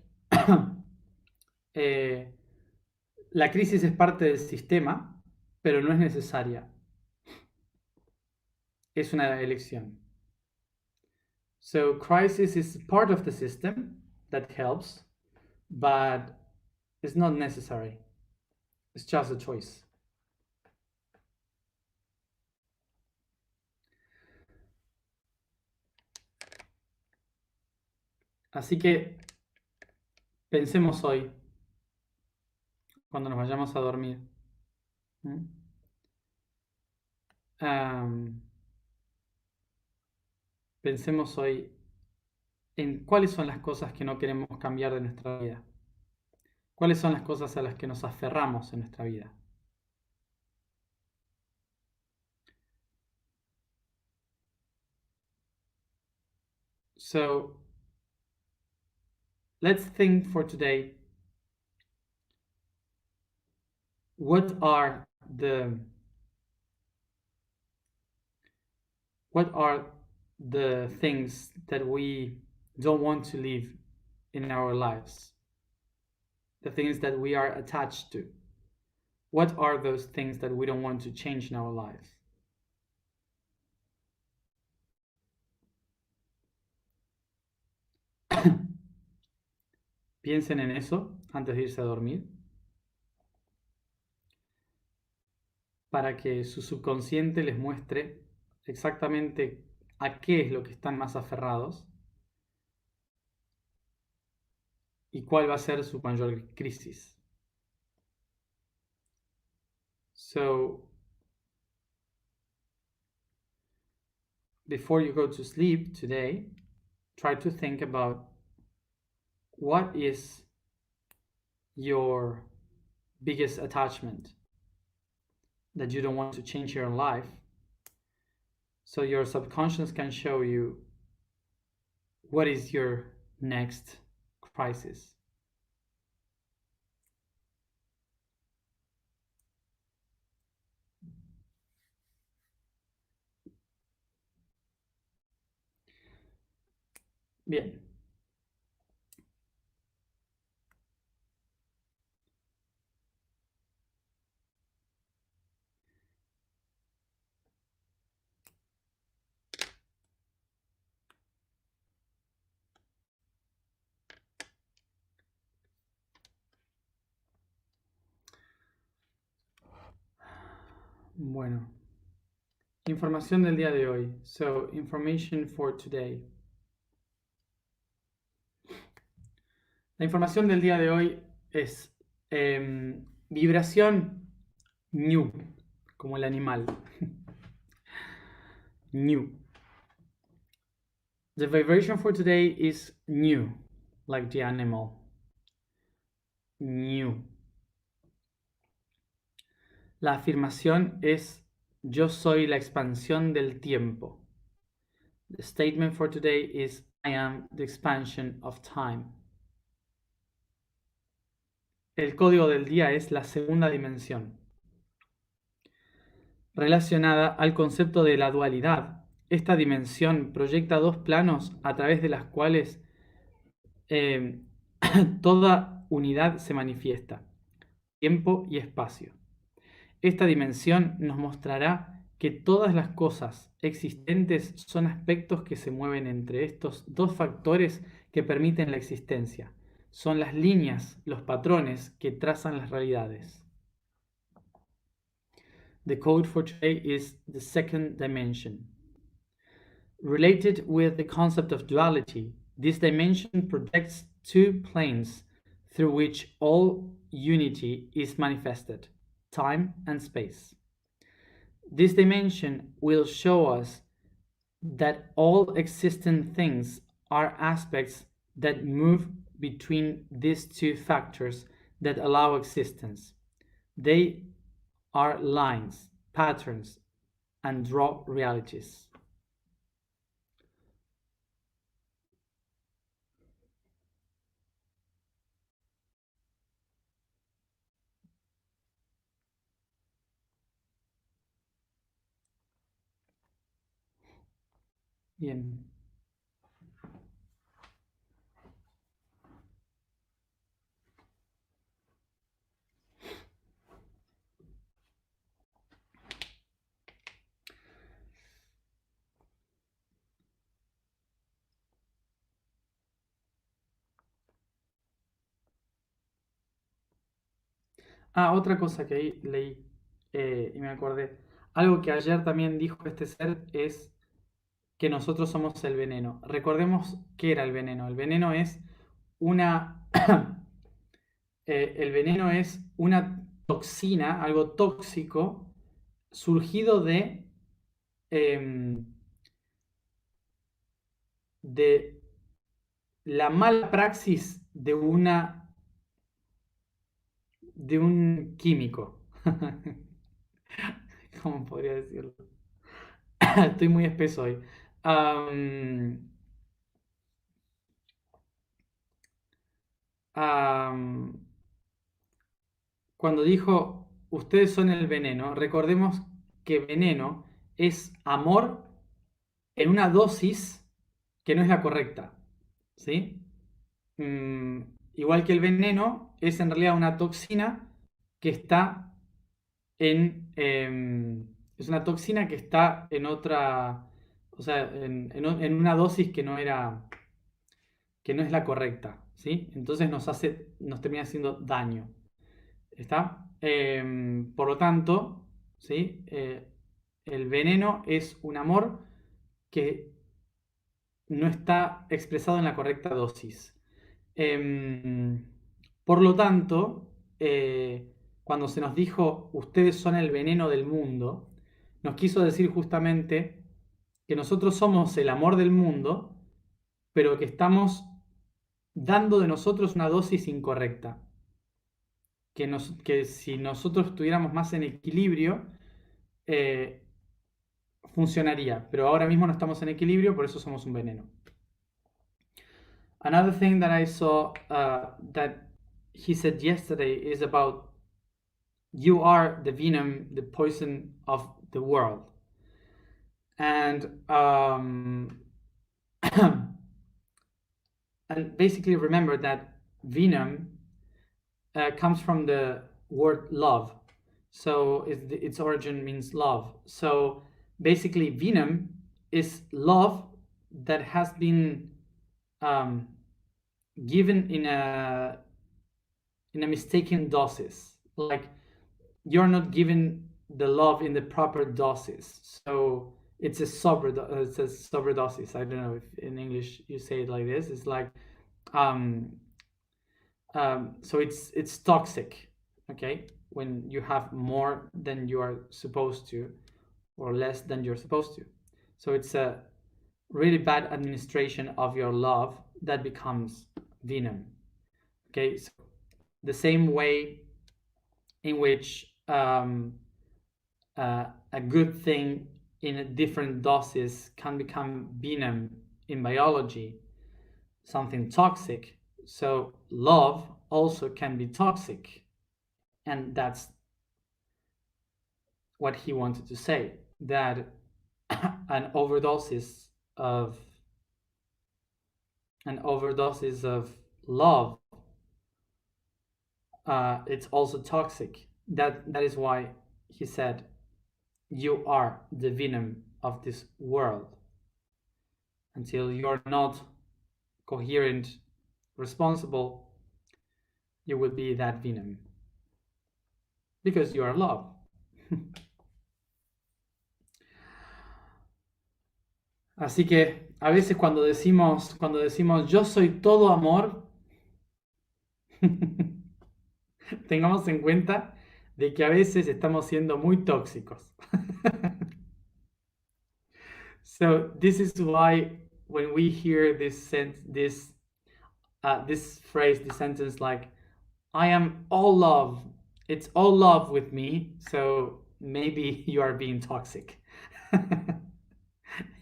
la crisis es parte del sistema, pero no es necesaria. Es una elección. So crisis is part of the system that helps, but it's not necessary. It's just a choice. Así que pensemos hoy, cuando nos vayamos a dormir, pensemos hoy en cuáles son las cosas que no queremos cambiar de nuestra vida. ¿Cuáles son las cosas a las que nos aferramos en nuestra vida? So, let's think for today, what are the things that we don't want to live in our lives? The things that we are attached to. What are those things that we don't want to change in our lives? Piensen en eso antes de irse a dormir, para que su subconsciente les muestre exactamente a qué es lo que están más aferrados y cuál va a ser su mayor crisis. So, before you go to sleep today, try to think about what is your biggest attachment that you don't want to change your life, so your subconscious can show you what is your next crisis. Bien. Bueno, información del día de hoy. So, information for today. La información del día de hoy es vibración ñu, como el animal. Ñu. The vibration for today is new, like the animal. New. La afirmación es yo soy la expansión del tiempo. The statement for today is I am the expansion of time. El código del día es la segunda dimensión, relacionada al concepto de la dualidad. Esta dimensión proyecta dos planos a través de las cuales toda unidad se manifiesta, tiempo y espacio. Esta dimensión nos mostrará que todas las cosas existentes son aspectos que se mueven entre estos dos factores que permiten la existencia. Son las líneas, los patrones que trazan las realidades. The code for today is the second dimension. Related with the concept of duality, this dimension projects two planes through which all unity is manifested, time and space. This dimension will show us that all existent things are aspects that move between these two factors that allow existence. They are lines, patterns, and draw realities. Bien. Otra cosa que ahí leí y me acordé. Algo que ayer también dijo este ser es que nosotros somos el veneno. Recordemos qué era el veneno. El veneno es una, el veneno es una toxina, algo tóxico, surgido de la mala praxis de un químico. ¿Cómo podría decirlo? Estoy muy espeso hoy. Cuando dijo, ustedes son el veneno, recordemos que veneno es amor en una dosis que no es la correcta. ¿Sí? Igual que el veneno es en realidad una toxina que está es una toxina que está en otra, o sea, en una dosis que no es la correcta, ¿sí? Entonces nos termina haciendo daño, ¿está? Por lo tanto, ¿sí? El veneno es un amor que no está expresado en la correcta dosis. Por lo tanto, cuando se nos dijo, ustedes son el veneno del mundo, nos quiso decir justamente que nosotros somos el amor del mundo, pero que estamos dando de nosotros una dosis incorrecta. Que si nosotros estuviéramos más en equilibrio, funcionaría, pero ahora mismo no estamos en equilibrio, por eso somos un veneno. Another thing that I saw that he said yesterday is about you are the venom, the poison of the world. And and basically remember that venom comes from the word love. So its origin means love. So basically venom is love that has been given in a mistaken doses. Like you're not given the love in the proper doses. So it's a sobredosis. I don't know if in English you say it like this. It's like so it's toxic, okay? When you have more than you are supposed to, or less than you're supposed to. So it's a really bad administration of your love, that becomes venom. Okay, so the same way in which a good thing in different doses can become venom in biology, something toxic. So love also can be toxic, and that's what he wanted to say, that an overdoses of love, it's also toxic. That is why he said, you are the venom of this world. Until you're not coherent, responsible, you will be that venom, because you are love. Así que a veces cuando decimos yo soy todo amor, tengamos en cuenta de que a veces estamos siendo muy tóxicos. So this is why when we hear this phrase, this sentence, like, I am all love, it's all love with me, so maybe you are being toxic.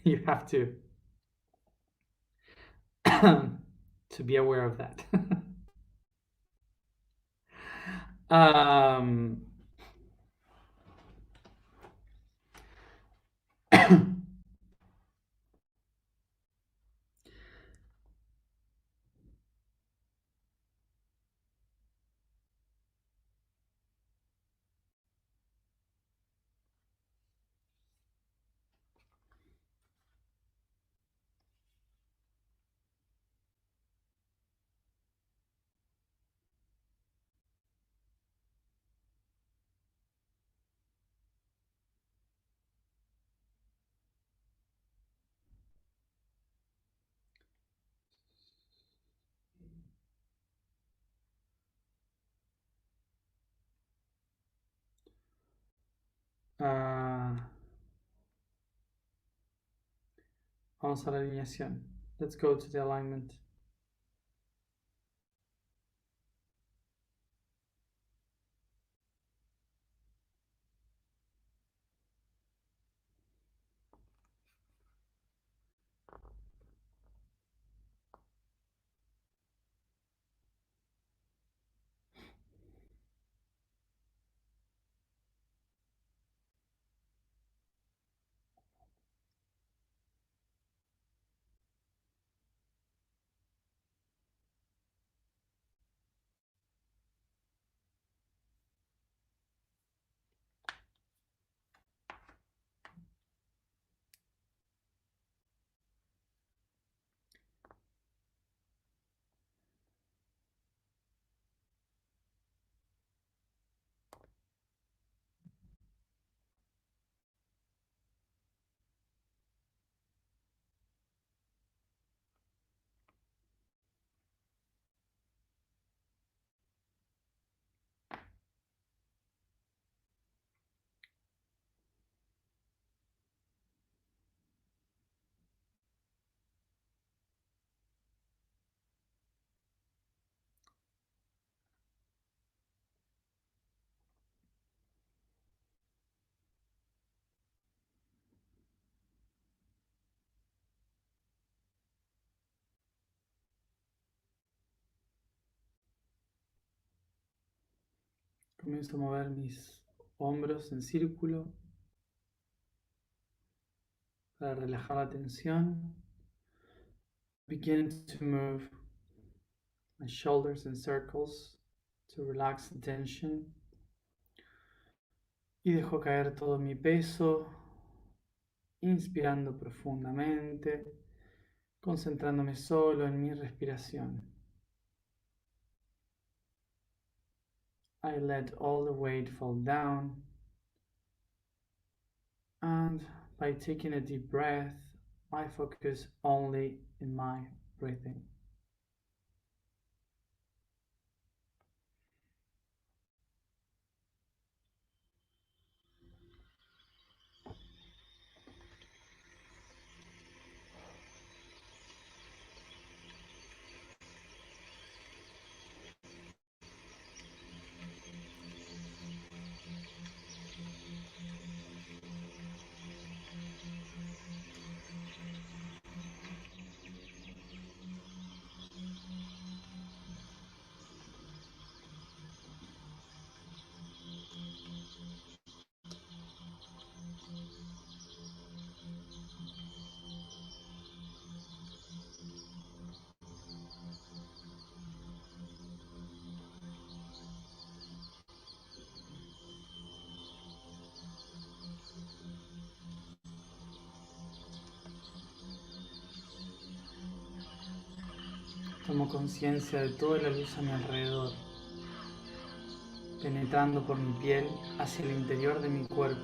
You have to to be aware of that. Vamos a la alineación. Let's go to the alignment. Comienzo a mover mis hombros en círculo para relajar la tensión. Begin to move my shoulders in circles to relax the tension. Y dejo caer todo mi peso, inspirando profundamente, concentrándome solo en mi respiración. I let all the weight fall down, and by taking a deep breath, I focus only in my breathing. Tomo conciencia de toda la luz a mi alrededor, penetrando por mi piel hacia el interior de mi cuerpo.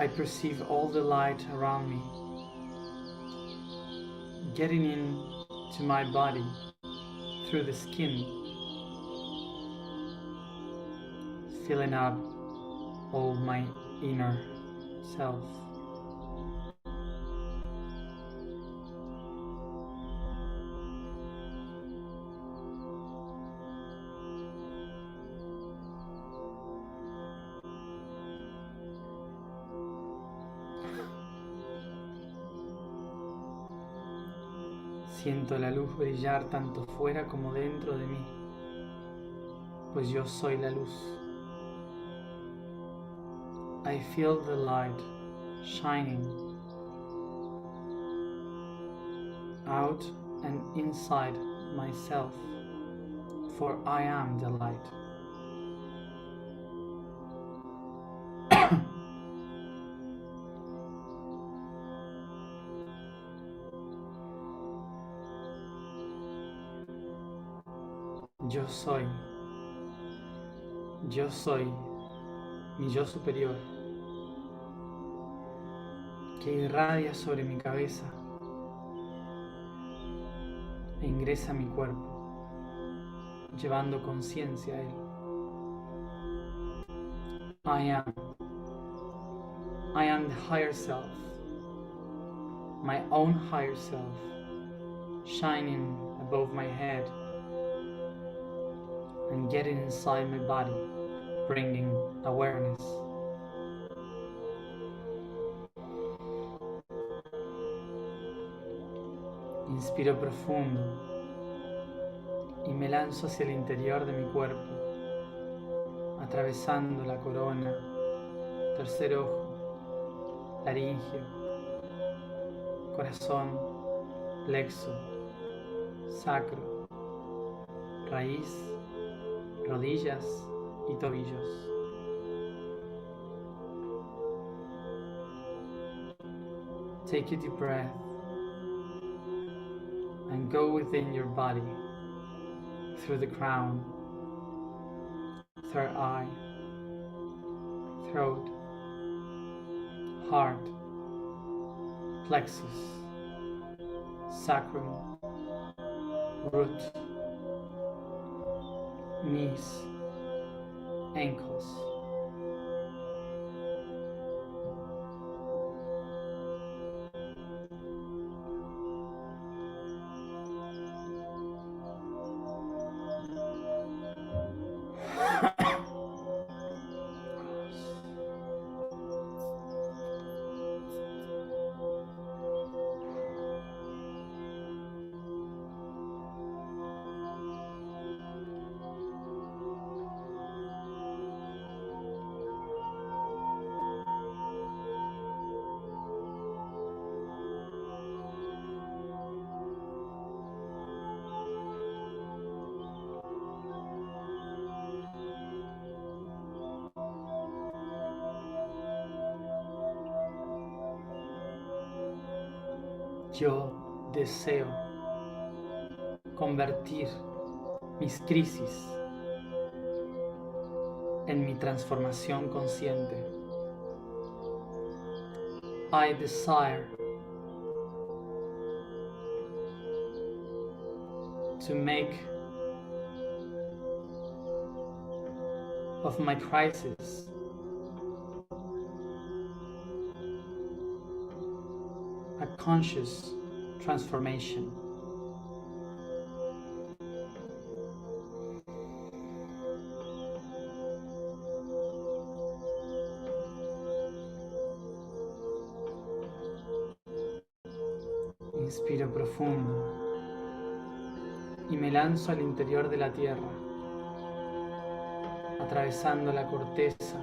I perceive all the light around me, getting into my body through the skin, filling up all my inner self. Siento la luz brillar tanto fuera como dentro de mí, pues yo soy la luz. I feel the light shining out and inside myself, for I am the light. Yo soy mi yo superior, que irradia sobre mi cabeza e ingresa a mi cuerpo, llevando conciencia a él. I am the higher self, my own higher self, shining above my head and getting inside my body, bringing awareness. Inspiro profundo y me lanzo hacia el interior de mi cuerpo, atravesando la corona, tercer ojo, laringio, corazón, plexo, sacro, raíz, rodillas y tobillos. Take a deep breath and go within your body, through the crown, third eye, throat, heart, plexus, sacrum, root, knees, ankles. Yo deseo convertir mis crisis en mi transformación consciente. I desire to make of my crisis a conscious transformation. Inspiro profundo y me lanzo al interior de la tierra, atravesando la corteza,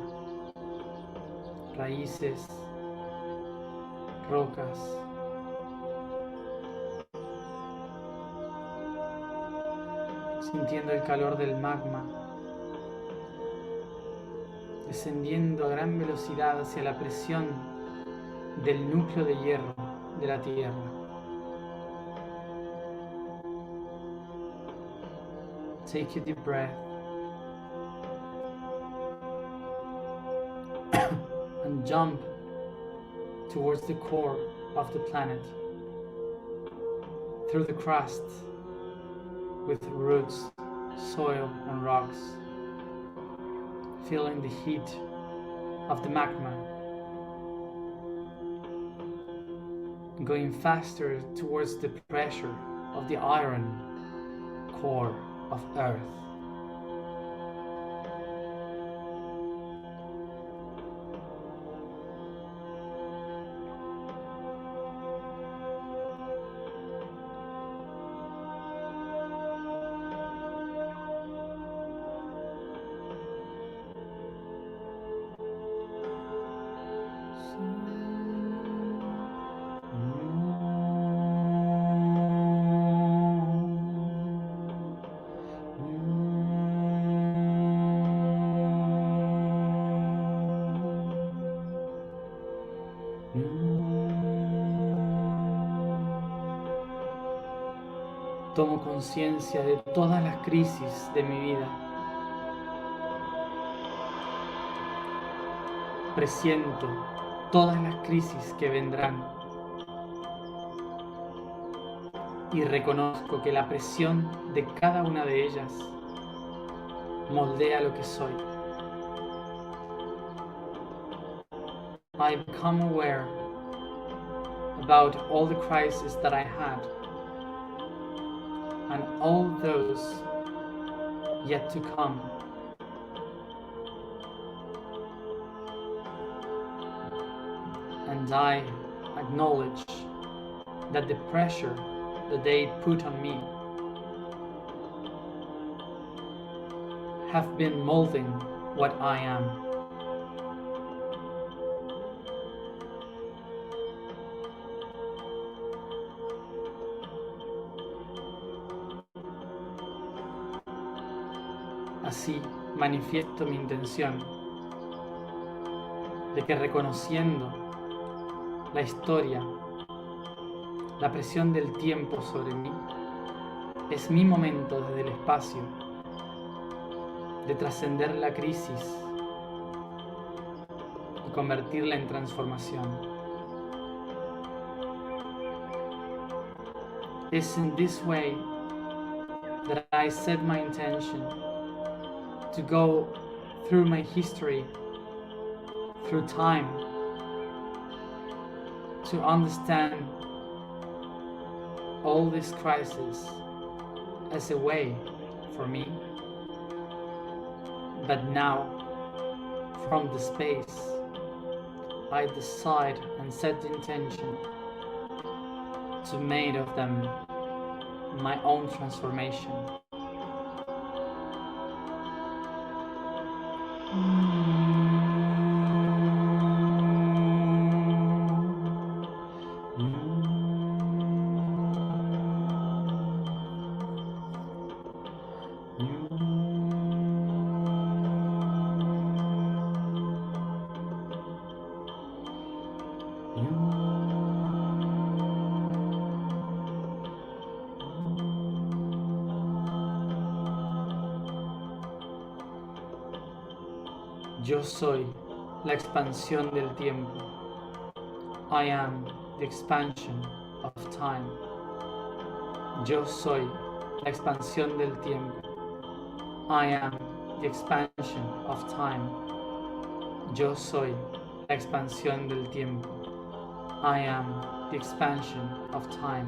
raíces, rocas, sintiendo el calor del magma, descendiendo a gran velocidad hacia la presión del núcleo de hierro de la Tierra. Take a deep breath and jump towards the core of the planet, through the crust with roots, soil and rocks, feeling the heat of the magma, going faster towards the pressure of the iron core of Earth. Tomo conciencia de todas las crisis de mi vida. Presiento todas las crisis que vendrán. Y reconozco que la presión de cada una de ellas moldea lo que soy. I become aware about all the crises that I had and all those yet to come. And I acknowledge that the pressure that they put on me have been molding what I am. Así manifiesto mi intención de que, reconociendo la historia, la presión del tiempo sobre mí, es mi momento desde el espacio de trascender la crisis y convertirla en transformación. It's in this way that I set my intention to go through my history, through time, to understand all these crises as a way for me, but now, from the space, I decide and set the intention to make of them my own transformation. Yo soy la expansión del tiempo. I am the expansion of time. Yo soy la expansión del tiempo. I am the expansion of time. Yo soy la expansión del tiempo. I am the expansion of time.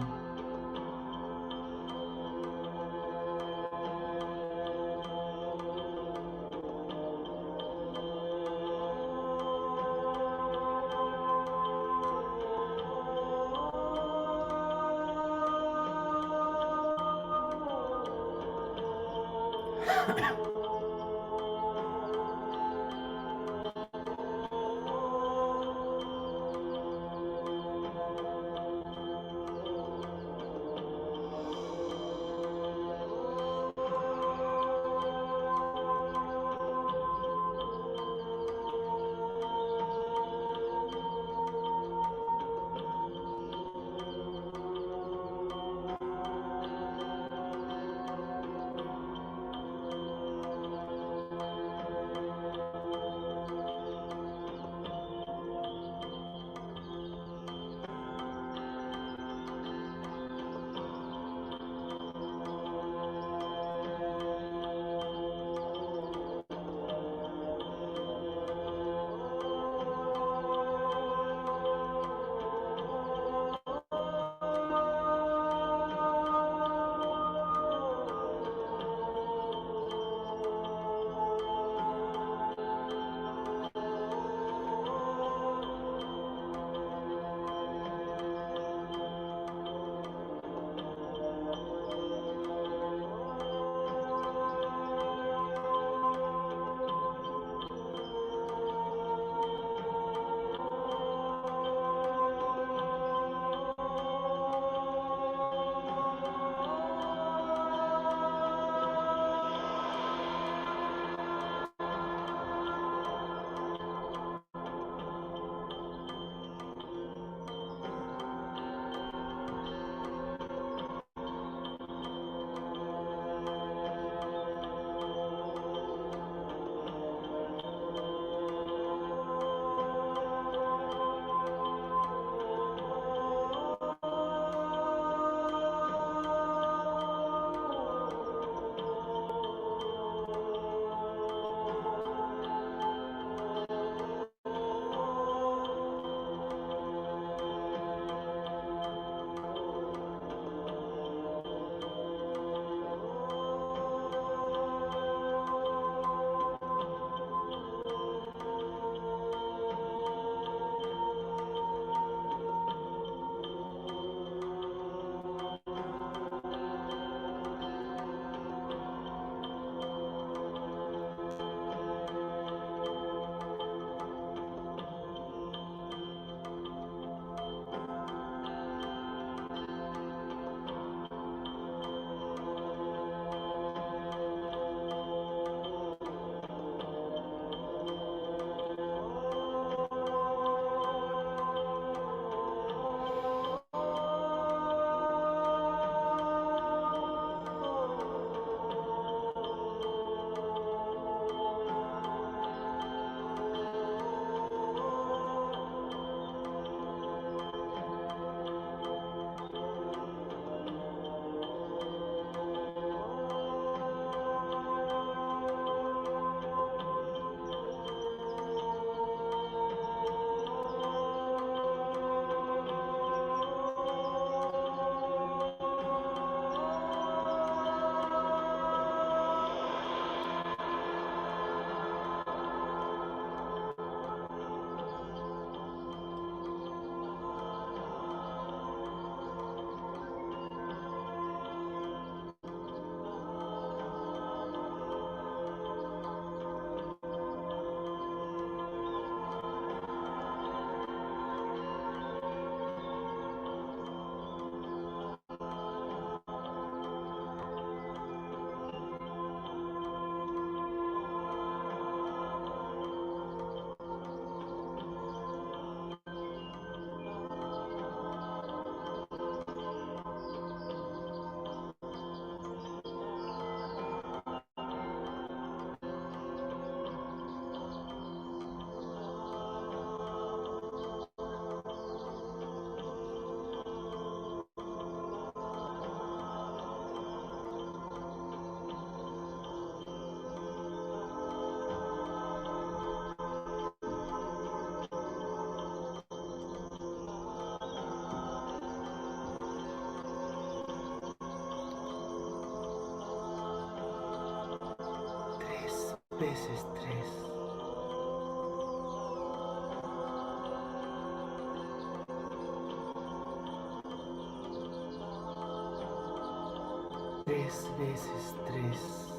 3 veces 3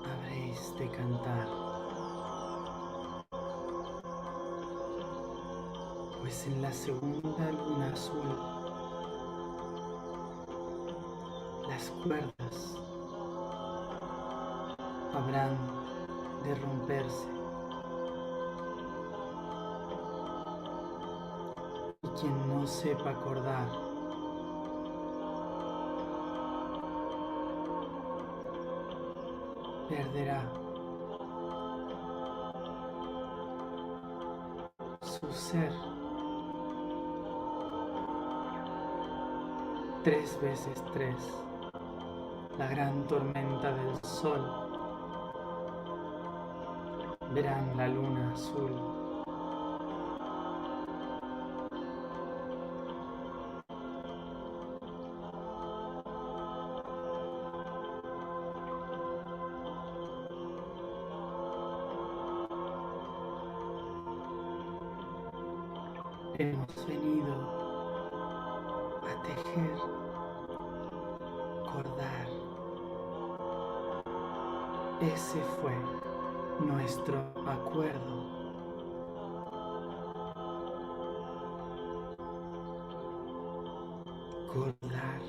habréis de cantar, pues en la segunda luna azul las cuerdas habrán de romperse y quien no sepa acordar perderá su ser. 3 veces 3, la gran tormenta del sol, verán la luna azul. Hemos venido a tejer, cordar. Ese fue nuestro acuerdo. Cordar.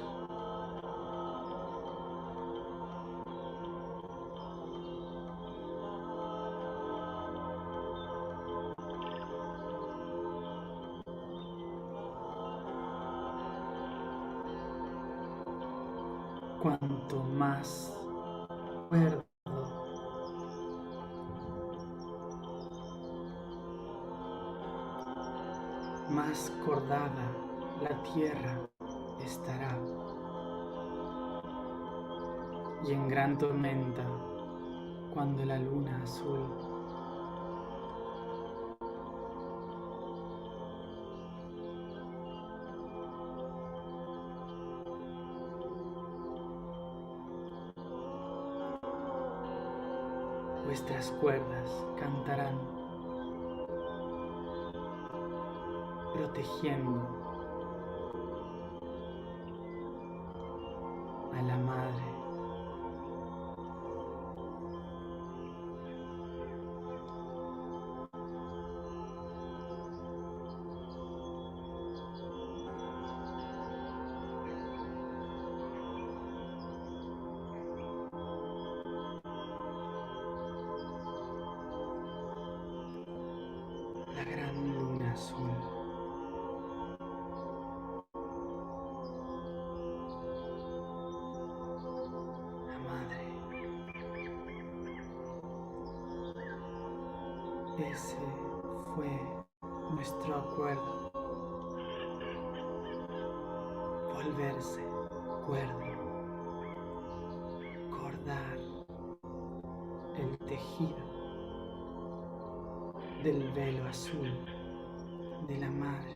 Cuanto más cuerdo, más cordada la tierra estará. Y en gran tormenta, cuando la luna azul vuestras cuerdas cantarán, protegiendo a la madre. La gran luna azul. La madre. Ese fue nuestro acuerdo. Volverse cuerdo. Cordar el tejido del velo azul de la madre.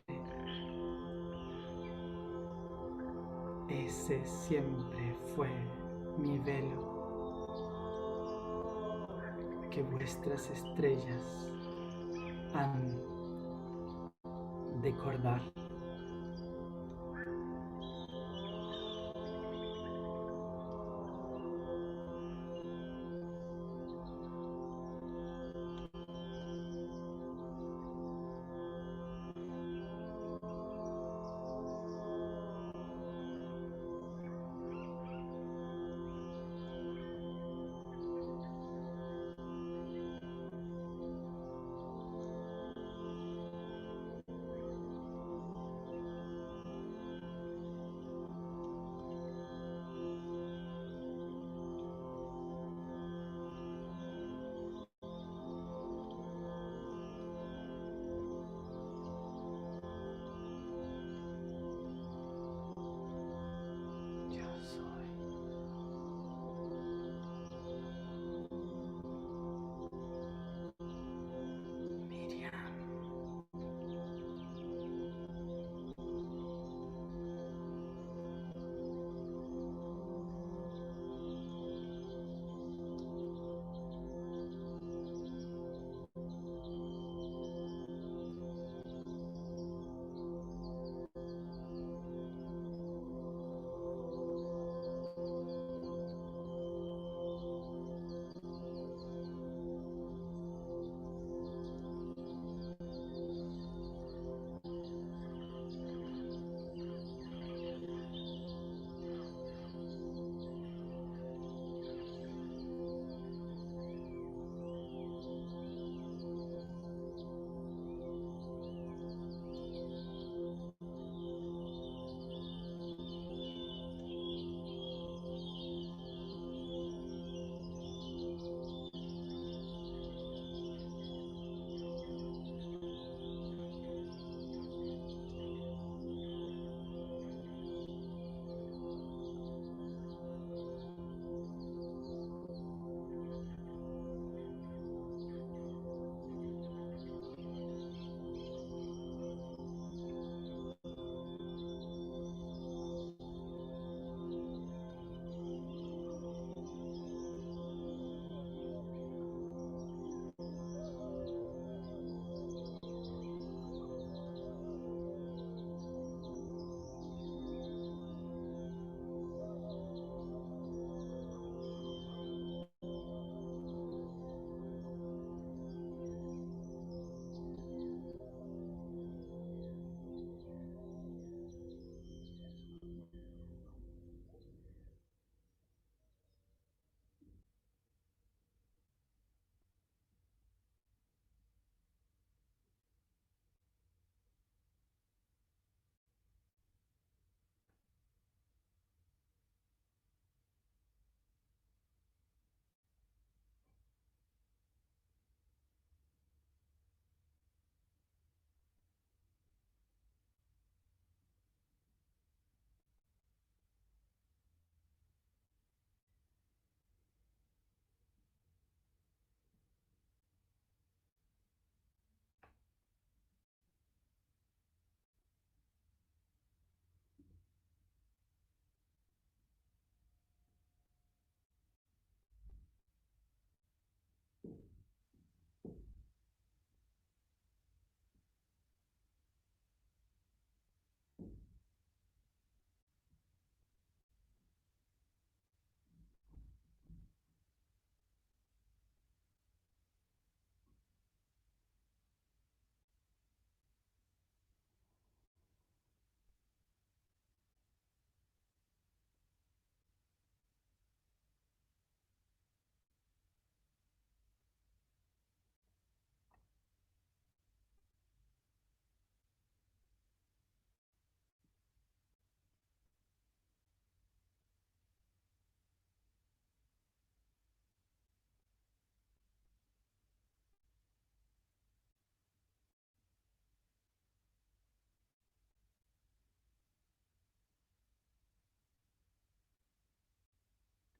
Ese siempre fue mi velo que vuestras estrellas han de cordar.